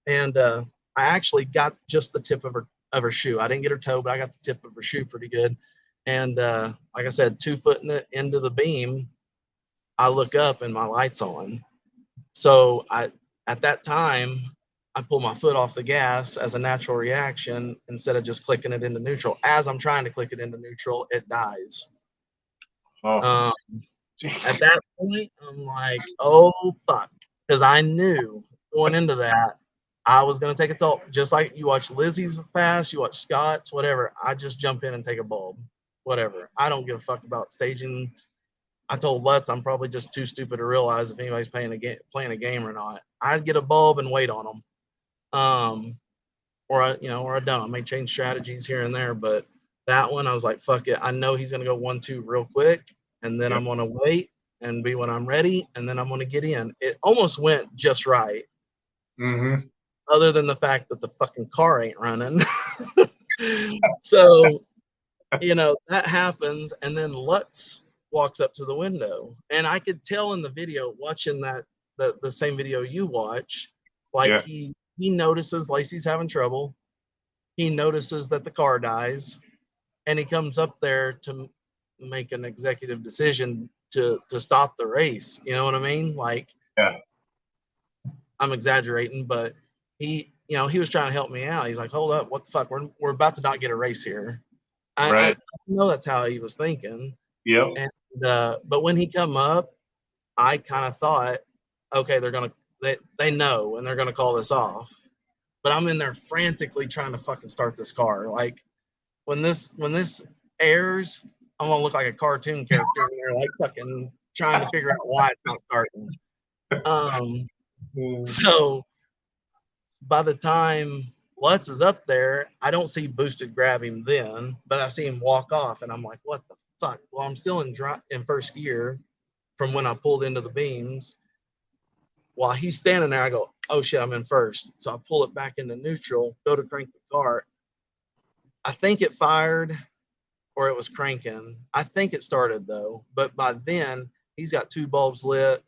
And I actually got just the tip of her shoe. I didn't get her toe, but I got the tip of her shoe pretty good. And like I said, 2 foot into the beam, I look up and my light's on. So at that time, I pull my foot off the gas as a natural reaction instead of just clicking it into neutral. As I'm trying to click it into neutral, it dies. Oh, At that point, I'm like, oh fuck, because I knew going into that I was gonna take a toll. Just like you watch Lizzie's pass, you watch Scott's, whatever. I just jump in and take a bulb, whatever. I don't give a fuck about staging. I told Lutz I'm probably just too stupid to realize if anybody's playing a game or not. I'd get a bulb and wait on them, or I don't. I may change strategies here and there, but that one I was like, fuck it. I know he's gonna go 1-2 real quick, and then I'm gonna wait and be when I'm ready, and then I'm gonna get in. It almost went just right, other than the fact that the fucking car ain't running. So that happens, and then Lutz walks up to the window, and I could tell in the video, watching the same video you watch, like he notices Lacey's having trouble. He notices that the car dies, and he comes up there to make an executive decision to stop the race. You know what I mean? Like, I'm exaggerating, but he was trying to help me out. He's like, hold up, what the fuck? We're about to not get a race here. I know that's how he was thinking. Yep. And but when he come up, I kind of thought, okay, they know and they're gonna call this off. But I'm in there frantically trying to fucking start this car. Like when this airs, I'm gonna look like a cartoon character in there, like fucking trying to figure out why it's not starting. So by the time Lutz is up there, I don't see Boosted grab him then, but I see him walk off, and I'm like, what the fuck? Well, I'm still in first gear from when I pulled into the beams. While he's standing there, I go, oh shit, I'm in first. So I pull it back into neutral, go to crank the car. I think it fired or it was cranking. I think it started though, but by then he's got 2 bulbs lit.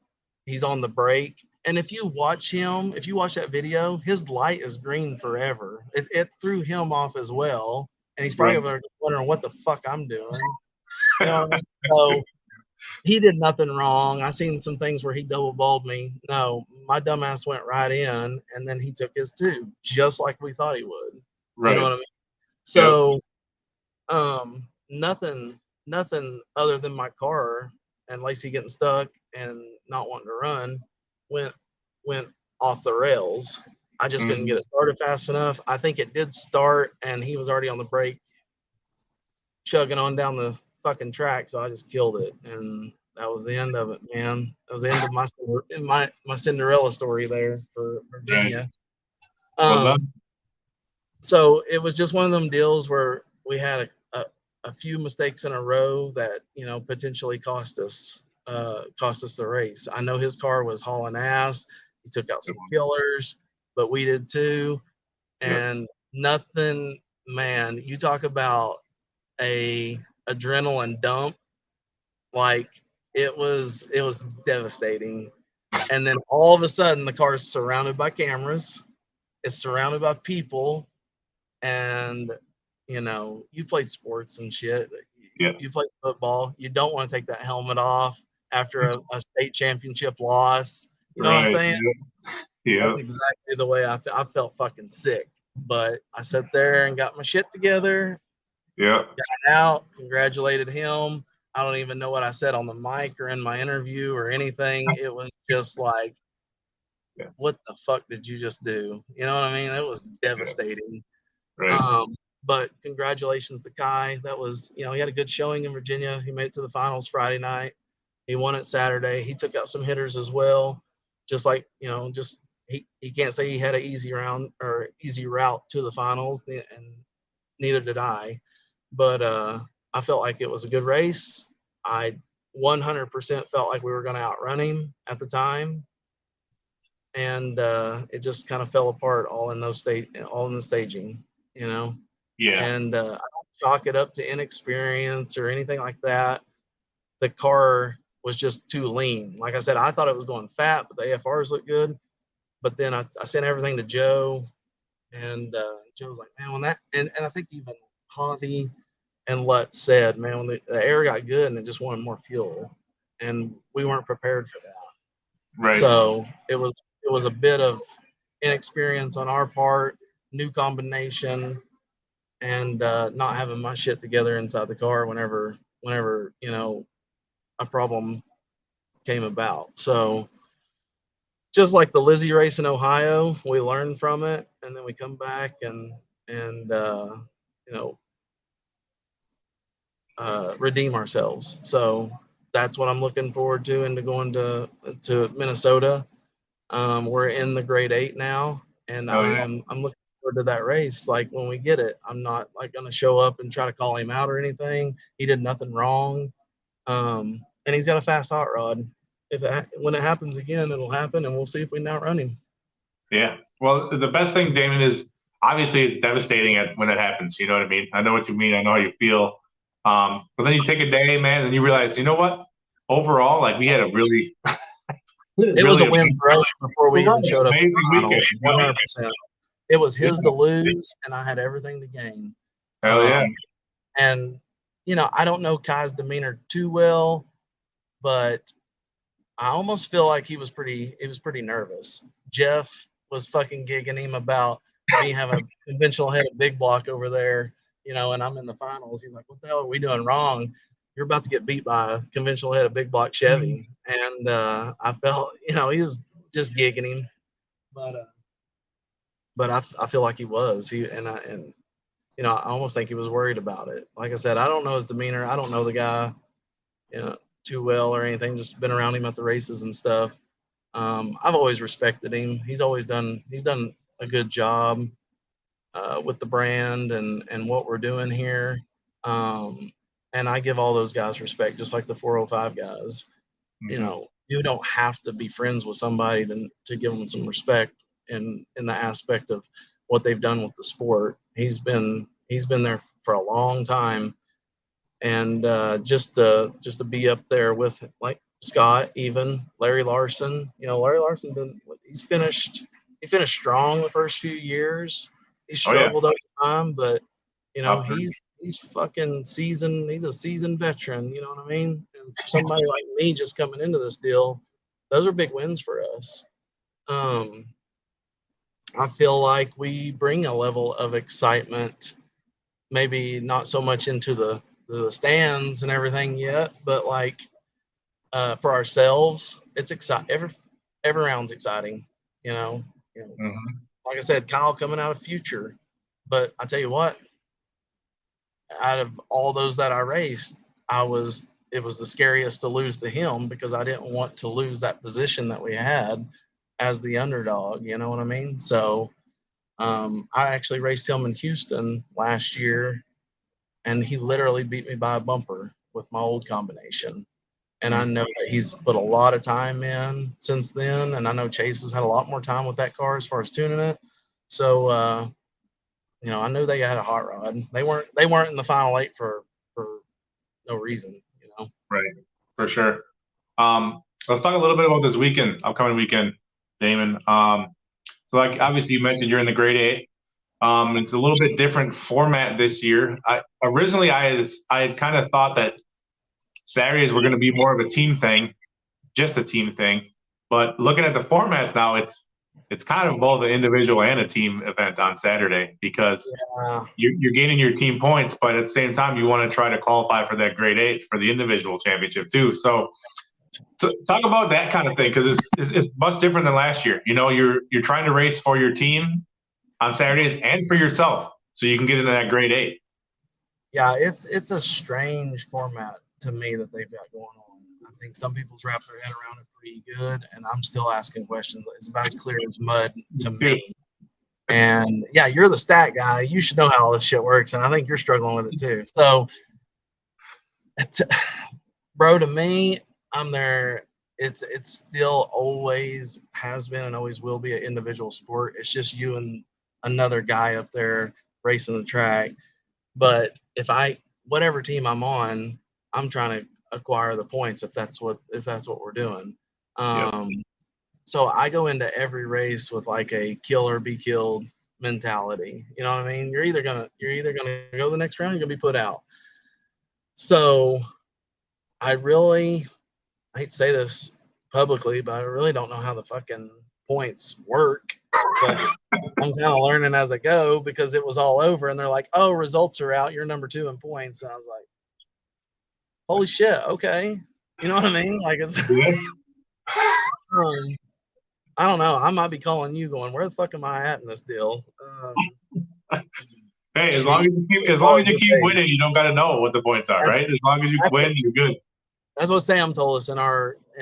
He's on the brake. And if you watch that video, his light is green forever. It threw him off as well. And he's probably wondering what the fuck I'm doing. So he did nothing wrong. I seen some things where he double bulbed me. No, my dumbass went right in, and then he took his 2, just like we thought he would. Right. You know what I mean? So, nothing other than my car and Lacey getting stuck and not wanting to run went off the rails. I just couldn't get it started fast enough. I think it did start, and he was already on the brake, chugging on down the fucking track. So I just killed it, and that was the end of it, man. That was the end of my Cinderella story there for Virginia. Right. So it was just one of them deals where we had a few mistakes in a row that potentially cost us the race. I know his car was hauling ass. He took out some killers, but we did too. And nothing, man. You talk about a adrenaline dump. Like it was devastating. And then all of a sudden the car is surrounded by cameras. It's surrounded by people. And you played sports and shit. You played football. You don't want to take that helmet off after a state championship loss. You know what I'm saying? Yeah. That's exactly the way I felt fucking sick. But I sat there and got my shit together. Yeah. Got out, congratulated him. I don't even know what I said on the mic or in my interview or anything. It was just like, what the fuck did you just do? You know what I mean? It was devastating. Right. But congratulations to Kai. That was, he had a good showing in Virginia. He made it to the finals Friday night. He won it Saturday. He took out some hitters as well. Just like, he can't say he had an easy round or easy route to the finals, and neither did I. But I felt like it was a good race. I 100% felt like we were going to outrun him at the time. And it just kind of fell apart all in the staging, Yeah. And I don't chalk it up to inexperience or anything like that. The car was just too lean. Like I said, I thought it was going fat, but the AFRs looked good. But then I sent everything to Joe, and Joe was like, man, when that, and I think even Javi And Lutz said, man, when the air got good and it just wanted more fuel, and we weren't prepared for that. Right. So it was a bit of inexperience on our part, new combination, and not having my shit together inside the car whenever a problem came about. So just like the Lizzie race in Ohio, we learn from it, and then we come back and redeem ourselves. So that's what I'm looking forward to into going to Minnesota. We're in the grade 8 now, and Oh yeah. I'm looking forward to that race. Like when we get it, I'm not like going to show up and try to call him out or anything. He did nothing wrong, and he's got a fast hot rod. When it happens again, it'll happen, and we'll see if we can outrun him. Yeah. Well, the best thing, Damon, is obviously it's devastating when it happens. You know what I mean? I know what you mean. I know how you feel. But then you take a day, man, and you realize, you know what? Overall, like we had a really, It was a win for us before we even showed up at the finals. Weekend, 100%. It was his to lose, and I had everything to gain. Hell yeah. And I don't know Kai's demeanor too well, but I almost feel like he was pretty nervous. Jeff was fucking gigging him about me having a conventional head of big block over there, and I'm in the finals. He's like, what the hell are we doing wrong? You're about to get beat by a conventional head of big block Chevy. And I felt, he was just gigging him. But I feel like he was. I almost think he was worried about it. Like I said, I don't know his demeanor. I don't know the guy, too well or anything. Just been around him at the races and stuff. I've always respected him. He's done a good job with the brand and what we're doing here. And I give all those guys respect, just like the 405 guys. Mm-hmm. You don't have to be friends with somebody to give them some respect in the aspect of what they've done with the sport. He's been there for a long time, and just to be up there with like Scott, even Larry Larson. Larry Larson he finished strong the first few years. He struggled over time, but he's fucking seasoned. He's a seasoned veteran. You know what I mean? And for somebody like me just coming into this deal, those are big wins for us. I feel like we bring a level of excitement, maybe not so much into the stands and everything yet, but like for ourselves, it's exciting. Every round's exciting. Mm-hmm. Like I said, Kyle coming out of Future, but I tell you what, out of all those that I raced, it was the scariest to lose to him because I didn't want to lose that position that we had as the underdog. You know what I mean? So I actually raced him in Houston last year, and he literally beat me by a bumper with my old combination. And I know that he's put a lot of time in since then, and I know Chase has had a lot more time with that car as far as tuning it. So I knew they had a hot rod. They weren't in the final 8 for no reason. Right, for sure. Let's talk a little bit about this upcoming weekend, Damon. So like obviously you mentioned you're in the grade 8. It's a little bit different format this year. I had kind of thought that Saturdays were going to be more of a team thing, just a team thing. But looking at the formats now, it's kind of both an individual and a team event on Saturday because you're gaining your team points, but at the same time you want to try to qualify for that grade 8 for the individual championship too. So talk about that kind of thing because it's much different than last year. You're trying to race for your team on Saturdays and for yourself, so you can get into that grade 8. Yeah, it's a strange format to me that they've got going on. I think some people's wrap their head around it pretty good, and I'm still asking questions. It's about as clear as mud to me. And yeah, you're the stat guy. You should know how all this shit works, and I think you're struggling with it too. So, bro, to me, I'm there. It's still always has been and always will be an individual sport. It's just you and another guy up there racing the track. But whatever team I'm on, I'm trying to acquire the points if that's what we're doing. So I go into every race with like a kill or be killed mentality. You know what I mean? You're either gonna go the next round, you're gonna be put out. So I hate to say this publicly, but I really don't know how the fucking points work. But I'm kind of learning as I go because it was all over and they're like, oh, results are out. You're number 2 in points. And I was like, holy shit. Okay. You know what I mean? Like it's, I don't know. I might be calling you going, where the fuck am I at in this deal? Hey, as long as you keep winning, you don't got to know what the points are, right? As long as you win, you're good. That's what Sam told us in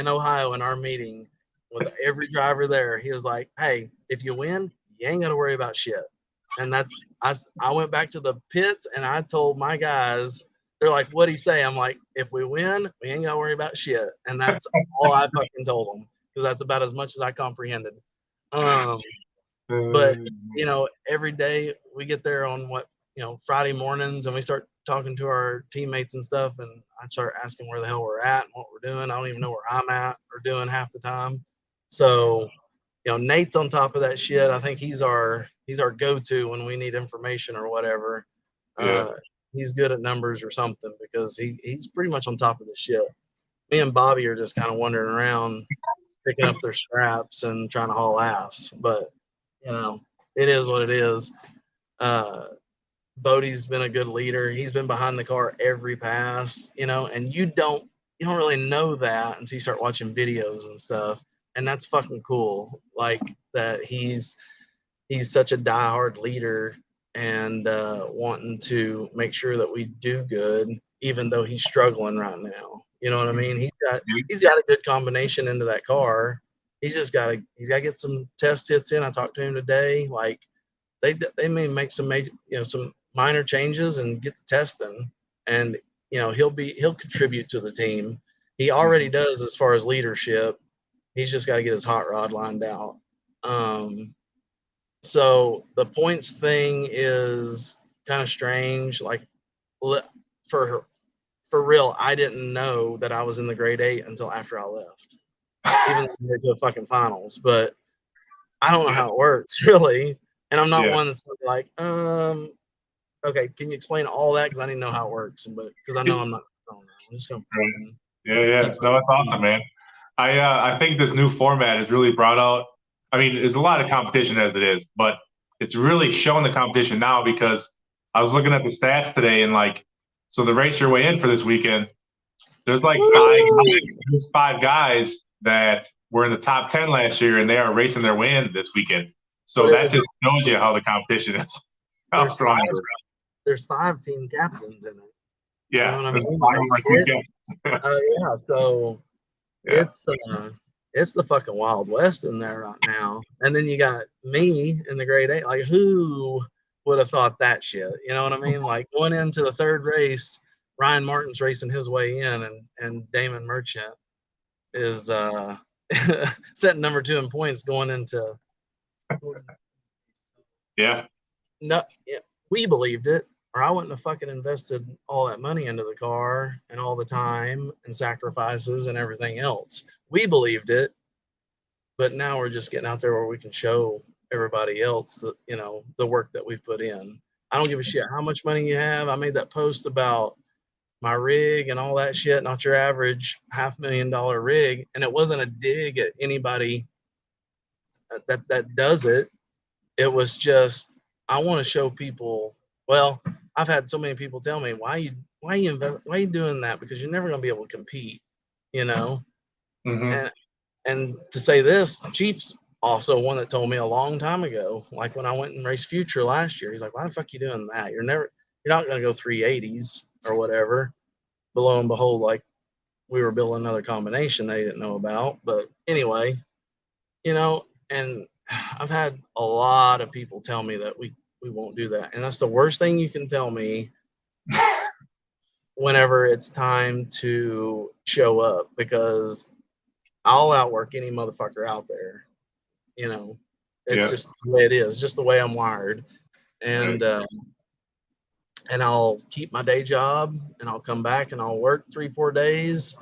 Ohio in our meeting with every driver there. He was like, "Hey, if you win, you ain't got to worry about shit." And I went back to the pits and I told my guys, they're like, "What'd he say?" I'm like, "If we win, we ain't got to worry about shit." And that's all I fucking told them because that's about as much as I comprehended. But every day we get there on Friday mornings and we start talking to our teammates and stuff, and I start asking where the hell we're at and what we're doing. I don't even know where I'm at or doing half the time. So, Nate's on top of that shit. I think he's our go-to when we need information or whatever. Yeah. He's good at numbers or something because he's pretty much on top of the shit. Me and Bobby are just kind of wandering around picking up their scraps and trying to haul ass. But it is what it is. Bodie's been a good leader. He's been behind the car every pass, and you don't really know that until you start watching videos and stuff. And that's fucking cool. Like that he's such a diehard leader and wanting to make sure that we do good, even though he's struggling right now. You know what I mean? He's got a good combination into that car. He's got to get some test hits in. I talked to him today. Like they may make some major, some minor changes and get to testing, and he'll contribute to the team. He already does as far as leadership. He's just got to get his hot rod lined out. So the points thing is kind of strange. Like for real, I didn't know that I was in the grade 8 until after I left, even though we went to the fucking finals. But I don't know how it works really, and I'm not one that's like, okay, can you explain all that? Because I didn't know how it works, but because I know I'm not. I'm just gonna. Yeah. No, that's awesome, man. I think this new format has really brought out. I mean, there's a lot of competition as it is, but it's really showing the competition now because I was looking at the stats today and so the race your way in for this weekend, there's like five guys that were in the top 10 last year and they are racing their way in this weekend. So that just shows you how the competition is. There's 5 team captains in it. Yeah. You know what I mean? Yeah. So it's the fucking Wild West in there right now. And then you got me in the grade 8. Like, who would have thought that shit? You know what I mean? Like going into the third race, Ryan Martin's racing his way in, and Damon Merchant is setting number 2 in points going into. Yeah. No, we believed it, or I wouldn't have fucking invested all that money into the car and all the time and sacrifices and everything else. We believed it, but now we're just getting out there where we can show everybody else that, the work that we've put in. I don't give a shit how much money you have. I made that post about my rig and all that shit, not your average $500,000 rig. And it wasn't a dig at anybody that does it. It was just, I want to show people. Well, I've had so many people tell me, why are you doing that? Because you're never going to be able to compete, Mm-hmm. And to say this, Chief's also one that told me a long time ago, like when I went and raced Future last year, he's like, why the fuck you doing that? You're not going to go 380s or whatever. But lo and behold, like we were building another combination they didn't know about. But anyway, and I've had a lot of people tell me that we won't do that. And that's the worst thing you can tell me whenever it's time to show up, because I'll outwork any motherfucker out there. It's just the way it is, just the way I'm wired. And and I'll keep my day job and I'll come back and I'll work 3-4 days.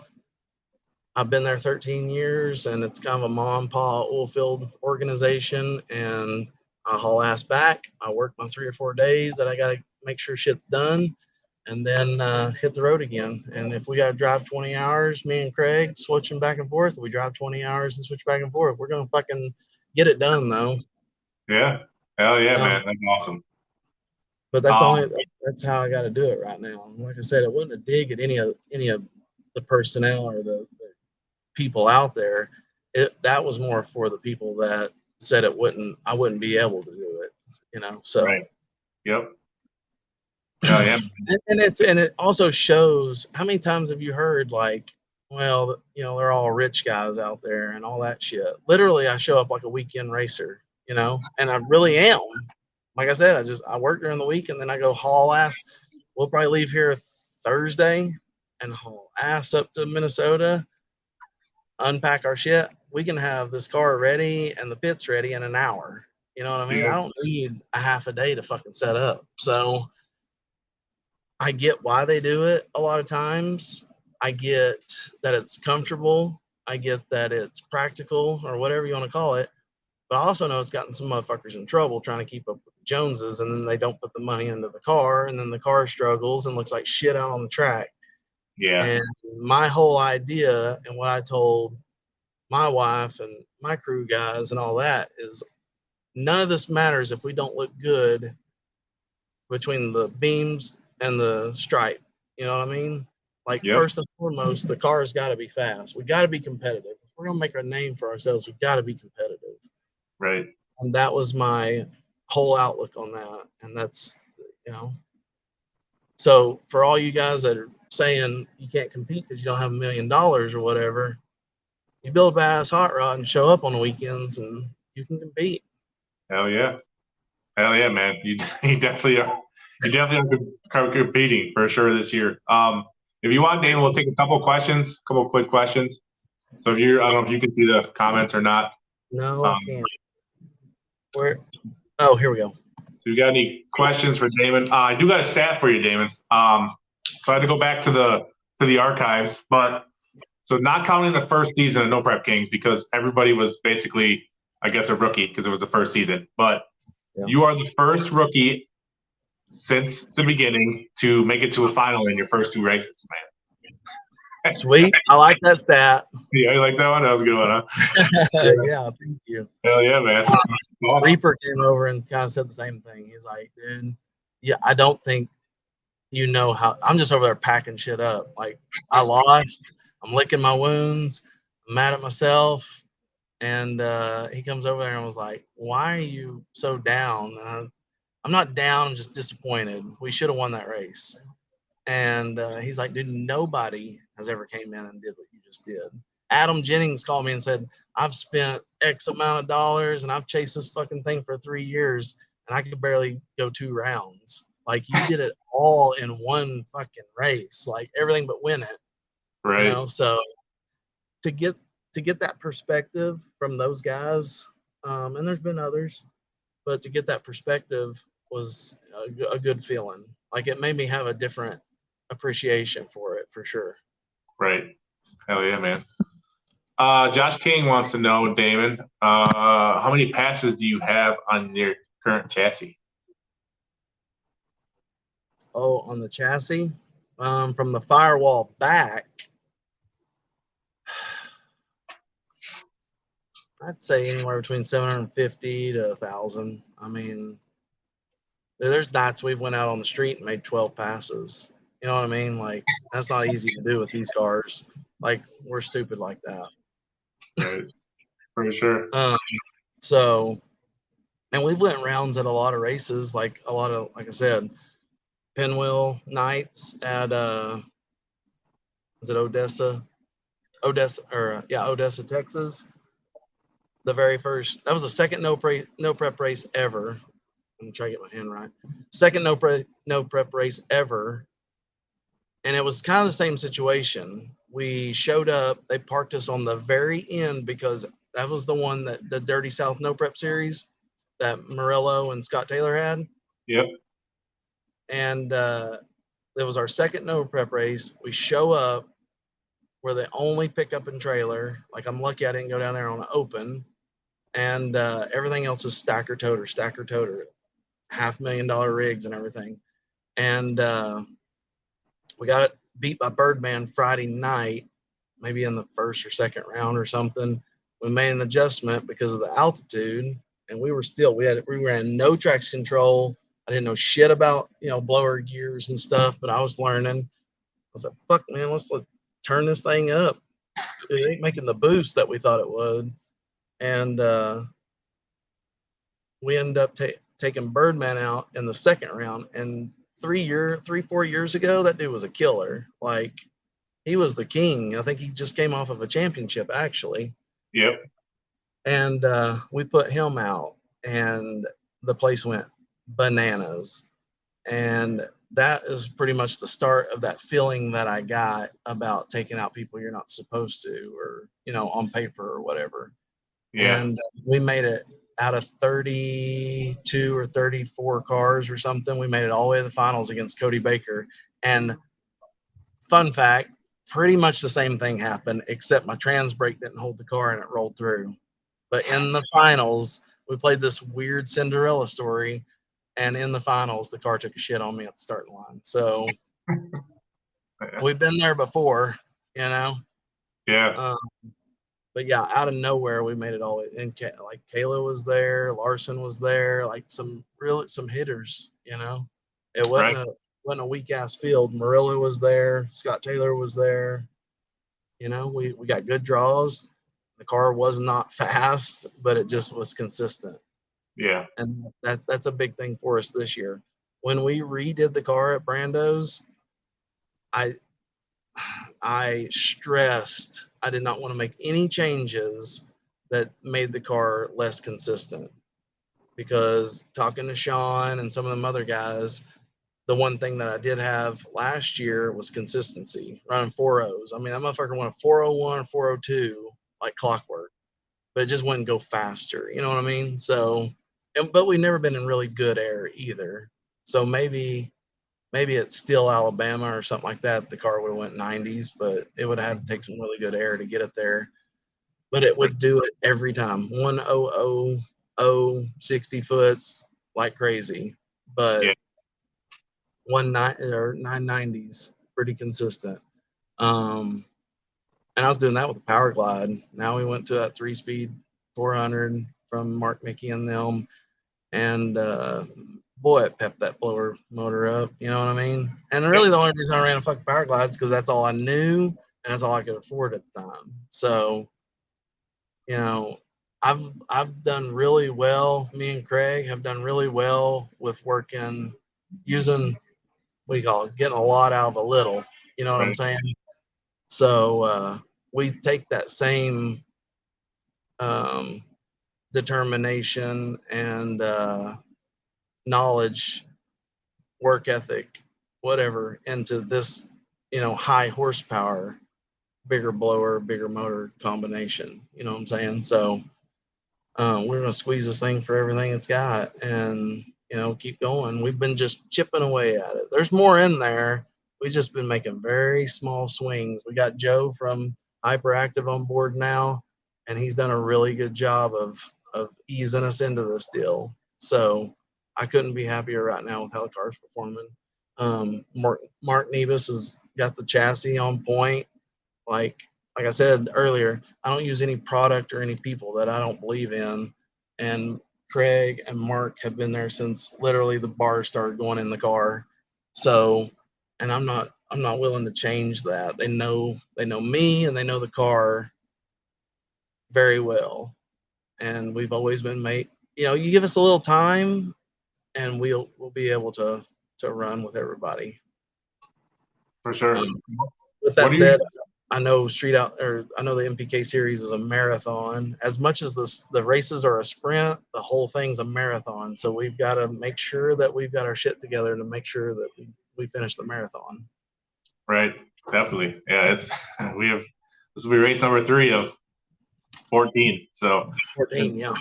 I've been there 13 years and it's kind of a mom and pa oil field organization, and I haul ass back. I work my 3 or 4 days that I got to make sure shit's done. and then hit the road again. And if we got to drive 20 hours, me and Craig switching back and forth, we drive 20 hours and switch back and forth. We're going to fucking get it done, though. Yeah. Hell yeah, man. That's awesome. But that's how I got to do it right now. Like I said, it wasn't a dig at any of the personnel or the people out there. That was more for the people that said I wouldn't be able to do it, so right. Yep. Hell yeah. and it also shows, how many times have you heard, like, well, they're all rich guys out there and all that shit. Literally, I show up like a weekend racer, and I really am. Like I said, I work during the week, and then I go haul ass. We'll probably leave here Thursday and haul ass up to Minnesota, unpack our shit. We can have this car ready and the pits ready in an hour. You know what I mean? Yeah. I don't need a half a day to fucking set up. So I get why they do it a lot of times. I get that it's comfortable. I get that it's practical, or whatever you want to call it. But I also know it's gotten some motherfuckers in trouble trying to keep up with the Joneses, and then they don't put the money into the car, and then the car struggles and looks like shit out on the track. Yeah. And my whole idea, and what I told my wife and my crew guys and all that, is none of this matters if we don't look good between the beams and the stripe. You know what I mean? Like, Yep. first and foremost, the car's got to be fast. We got to be competitive. If we're gonna make a name for ourselves, we got to be competitive. Right. And that was my whole outlook on that. And that's, so for all you guys that are saying you can't compete because you don't have $1 million or whatever, you build a badass hot rod and show up on the weekends, and you can compete. Hell yeah. Hell yeah, man. You definitely are. You definitely are competing for sure this year. If you want, Damon, we'll take a couple quick questions. So I don't know if you can see the comments or not. No, I can't. Where? Oh, here we go. So you got any questions for Damon? I do got a stat for you, Damon. So I had to go back to the archives, but so not counting the first season of No Prep Kings, because everybody was basically, I guess, a rookie because it was the first season. But you are the first rookie since the beginning to make it to a final in your first 2 races, man. Sweet. I like that stat. Yeah, you like that one? That was a good one, huh? Yeah, thank you. Hell yeah, man. Awesome. Reaper came over and kind of said the same thing. He's like, dude, yeah, I don't think how I'm just over there packing shit up. Like, I lost. I'm licking my wounds. I'm mad at myself. And he comes over there and was like, why are you so down? And I'm not down. I'm just disappointed. We should have won that race. And he's like, dude, nobody has ever came in and did what you just did. Adam Jennings called me and said, I've spent X amount of dollars and I've chased this fucking thing for 3 years and I could barely go 2 rounds. Like, you did it all in one fucking race, like everything but win it. Right. So to get that perspective from those guys, and there's been others, but to get that perspective was a good feeling. Like, it made me have a different appreciation for it, for sure. Right. Hell yeah, man. Josh King wants to know, Damon, how many passes do you have on your current chassis? Oh, on the chassis, from the firewall back, I'd say anywhere between 750 to 1,000. I mean, there's nights we've went out on the street and made 12 passes. You know what I mean? Like, that's not easy to do with these cars. Like, we're stupid like that. Right. For sure. So, and we went rounds at a lot of races, like I said, pinwheel nights at is it Odessa, Texas. The very first, that was the second no prep race ever. Let me try to get my hand right. Second no prep race ever, and it was kind of the same situation. We showed up. They parked us on the very end because that was the one that the Dirty South No Prep series that Morello and Scott Taylor had. Yep. And it was our second no prep race. We show up. We're the only pickup and trailer. Like, I'm lucky I didn't go down there on an open. And everything else is stacker toter, $500,000 rigs and everything. And We got beat by Birdman Friday night, maybe in the first or second round or something. We made an adjustment because of the altitude, and we ran no traction control. I didn't know shit about blower gears and stuff, but I was learning. I was like, "Fuck, man, let's turn this thing up. It ain't making the boost that we thought it would." And we ended up taking Birdman out in the second round. And 4 years ago, that dude was a killer. Like, he was the king. I think he just came off of a championship, actually. Yep. And we put him out, and the place went bananas. And that is pretty much the start of that feeling that I got about taking out people you're not supposed to, or on paper or whatever. Yeah. And we made it out of 32 or 34 cars or something. We made it all the way to the finals against Cody Baker. And fun fact, pretty much the same thing happened, except my trans brake didn't hold the car and it rolled through. But in the finals, we played this weird Cinderella story. And in the finals, the car took a shit on me at the starting line. So we've been there before, Yeah. But yeah, out of nowhere, we made it all. And like Kayla was there, Larson was there, like some hitters. It wasn't a weak ass field. Marilla was there, Scott Taylor was there. We got good draws. The car was not fast, but it just was consistent. Yeah. And that's a big thing for us this year. When we redid the car at Brando's, I stressed I did not want to make any changes that made the car less consistent, because talking to Sean and some of them other guys, the one thing that I did have last year was consistency, running 4.0s. I mean, that motherfucker went a 401, 402 like clockwork, but it just wouldn't go faster. You know what I mean? So, but we've never been in really good air either. So maybe it's still Alabama or something like that. The car would have went 90s, but it would have had to take some really good air to get it there. But it would do it every time. 1,000, 60 foots like crazy. But 990s, pretty consistent. And I was doing that with the Power Glide. Now we went to that 3-speed 400 from Mark Mickey and them. And boy, it pepped that blower motor up. You know what I mean? And really, the only reason I ran a fucking Power Glide is because that's all I knew and that's all I could afford at the time. So, I've done really well. Me and Craig have done really well with using, what do you call it, getting a lot out of a little. You know what I'm saying? So we take that same determination and knowledge, work ethic, whatever, into this, high horsepower, bigger blower, bigger motor combination. You know what I'm saying? So we're going to squeeze this thing for everything it's got and, keep going. We've been just chipping away at it. There's more in there. We've just been making very small swings. We got Joe from Hyperactive on board now, and he's done a really good job of easing us into this deal. So I couldn't be happier right now with how the car's performing. Mark Nevis has got the chassis on point. Like I said earlier, I don't use any product or any people that I don't believe in. And Craig and Mark have been there since literally the bars started going in the car. So, and I'm not willing to change that. They know me and they know the car very well. And we've always been you give us a little time and we'll be able to run with everybody. For sure. With that said, I know the MPK series is a marathon. As much as the races are a sprint, the whole thing's a marathon. So we've got to make sure that we've got our shit together to make sure that we finish the marathon. Right. Definitely. Yeah. This will be race number 3 of 14. So 14, yeah.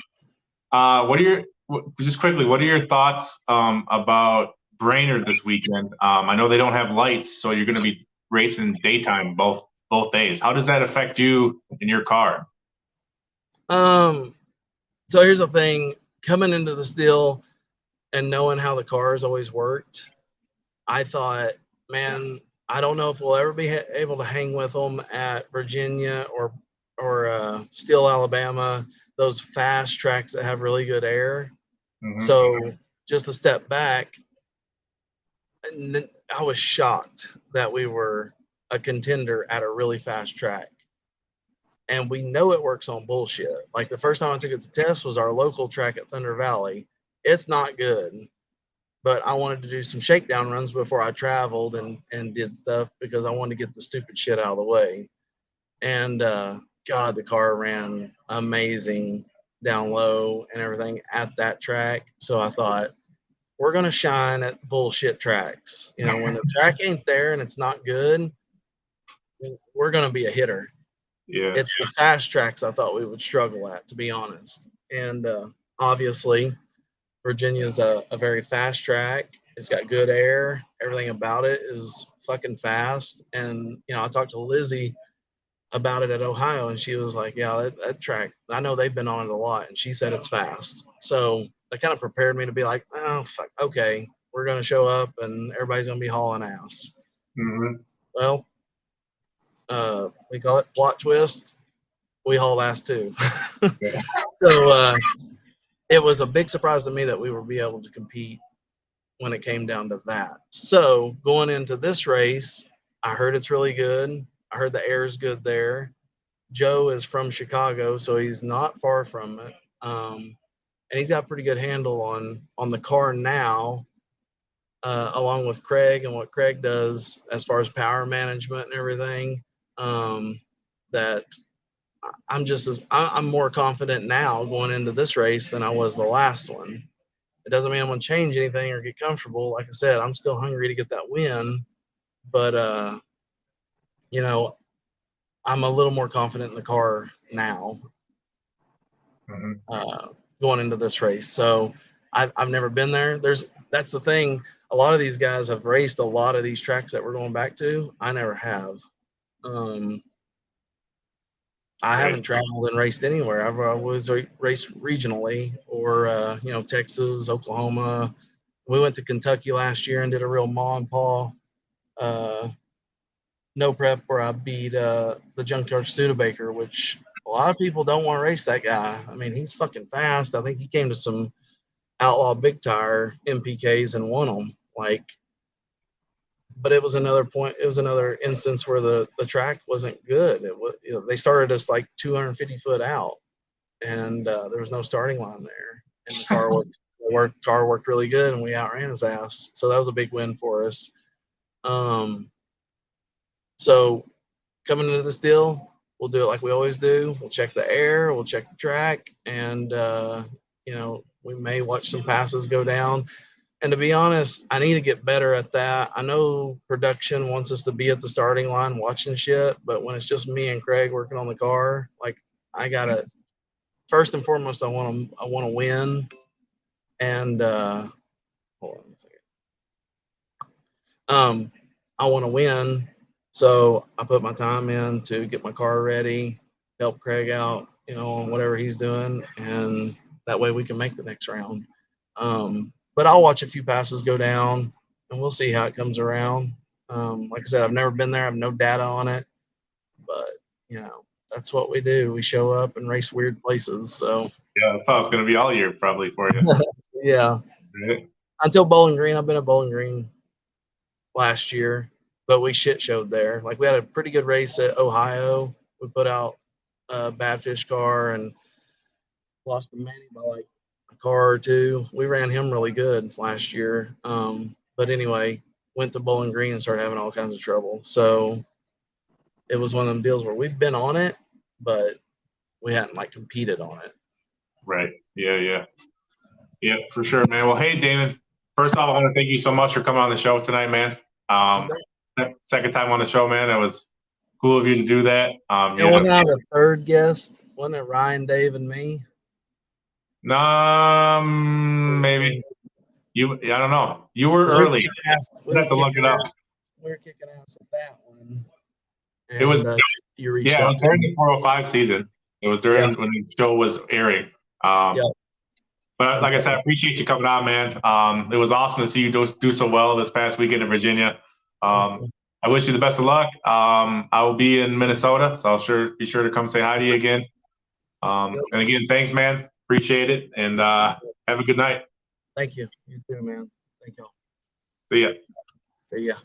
What are your thoughts about Brainerd this weekend? I know they don't have lights, so you're going to be racing daytime both days. How does that affect you in your car? So here's the thing: coming into this deal and knowing how the cars always worked, I thought, man, I don't know if we'll ever be able to hang with them at Virginia or Steele, Alabama, those fast tracks that have really good air. Mm-hmm. So just a step back, and I was shocked that we were a contender at a really fast track. And we know it works on bullshit. Like the first time I took it to test was our local track at Thunder Valley. It's not good, but I wanted to do some shakedown runs before I traveled and did stuff because I wanted to get the stupid shit out of the way. And God, the car ran amazing down low and everything at that track. So I thought, we're going to shine at bullshit tracks. You know, when the track ain't there and it's not good, we're going to be a hitter. Yeah. It's the fast tracks I thought we would struggle at, to be honest. And obviously, Virginia's a very fast track. It's got good air. Everything about it is fucking fast. And, you know, I talked to Lizzie about it at Ohio, and she was like, yeah, that track, I know they've been on it a lot. And she said it's fast. So that kind of prepared me to be like, oh, fuck, okay, we're going to show up and everybody's going to be hauling ass. Mm-hmm. Well, we call it plot twist. We haul ass too. Yeah. So it was a big surprise to me that we would be able to compete when it came down to that. So going into this race, I heard it's really good. I heard the air is good there. Joe is from Chicago, so he's not far from it. And he's got a pretty good handle on the car now, along with Craig and what Craig does as far as power management and everything. That I'm more confident now going into this race than I was the last one. It doesn't mean I'm going to change anything or get comfortable. Like I said, I'm still hungry to get that win, but you know, I'm a little more confident in the car now, going into this race. So I've never been there. That's the thing. A lot of these guys have raced a lot of these tracks that we're going back to. I never have. I haven't traveled and raced anywhere. I've always raced regionally or, you know, Texas, Oklahoma. We went to Kentucky last year and did a real ma and pa no prep where I beat the Junkyard Studebaker, which a lot of people don't want to race that guy. I mean, he's fucking fast. I think he came to some outlaw big tire MPKs and won them. Like, but it was another point. It was another instance where the track wasn't good. It was, you know, they started us like 250 foot out, and there was no starting line there, and the car worked really good, and we outran his ass. So that was a big win for us. So coming into this deal, we'll do it like we always do. We'll check the air, we'll check the track, and you know, we may watch some passes go down. And to be honest, I need to get better at that. I know production wants us to be at the starting line watching shit, but when it's just me and Craig working on the car, like, I gotta, first and foremost, I want to win. And hold on a second. I want to win, so I put my time in to get my car ready, help Craig out, you know, on whatever he's doing, and that way we can make the next round. But I'll watch a few passes go down, and we'll see how it comes around. Like I said, I've never been there. I have no data on it, but you know, that's what we do. We show up and race weird places. So yeah, that's how it's going to be all year probably for you. Yeah. Right. Until Bowling Green, I've been at Bowling Green last year, but we shit showed there. Like, we had a pretty good race at Ohio. We put out a Badfish car and lost the Manny by like a car or two. We ran him really good last year. But anyway, went to Bowling Green and started having all kinds of trouble. So it was one of them deals where we've been on it, but we hadn't like competed on it. Right. Yeah, for sure, man. Well, hey, Damon. First off, I want to thank you so much for coming on the show tonight, man. Second time on the show, man. That was cool of you to do that. Wasn't I the third guest? Wasn't it Ryan, Dave, and me? Maybe you. I don't know. You were early. We have to look it up. We were kicking ass at that one. And, it was you reached out. It was during the 405 season. It was during when the show was airing. But like I said, I appreciate you coming on, man. It was awesome to see you do so well this past weekend in Virginia. I wish you the best of luck. I will be in Minnesota, so I'll be sure to come say hi to you again. And again, thanks, man. Appreciate it, and have a good night. Thank you. You too, man. Thank y'all. See ya. See ya.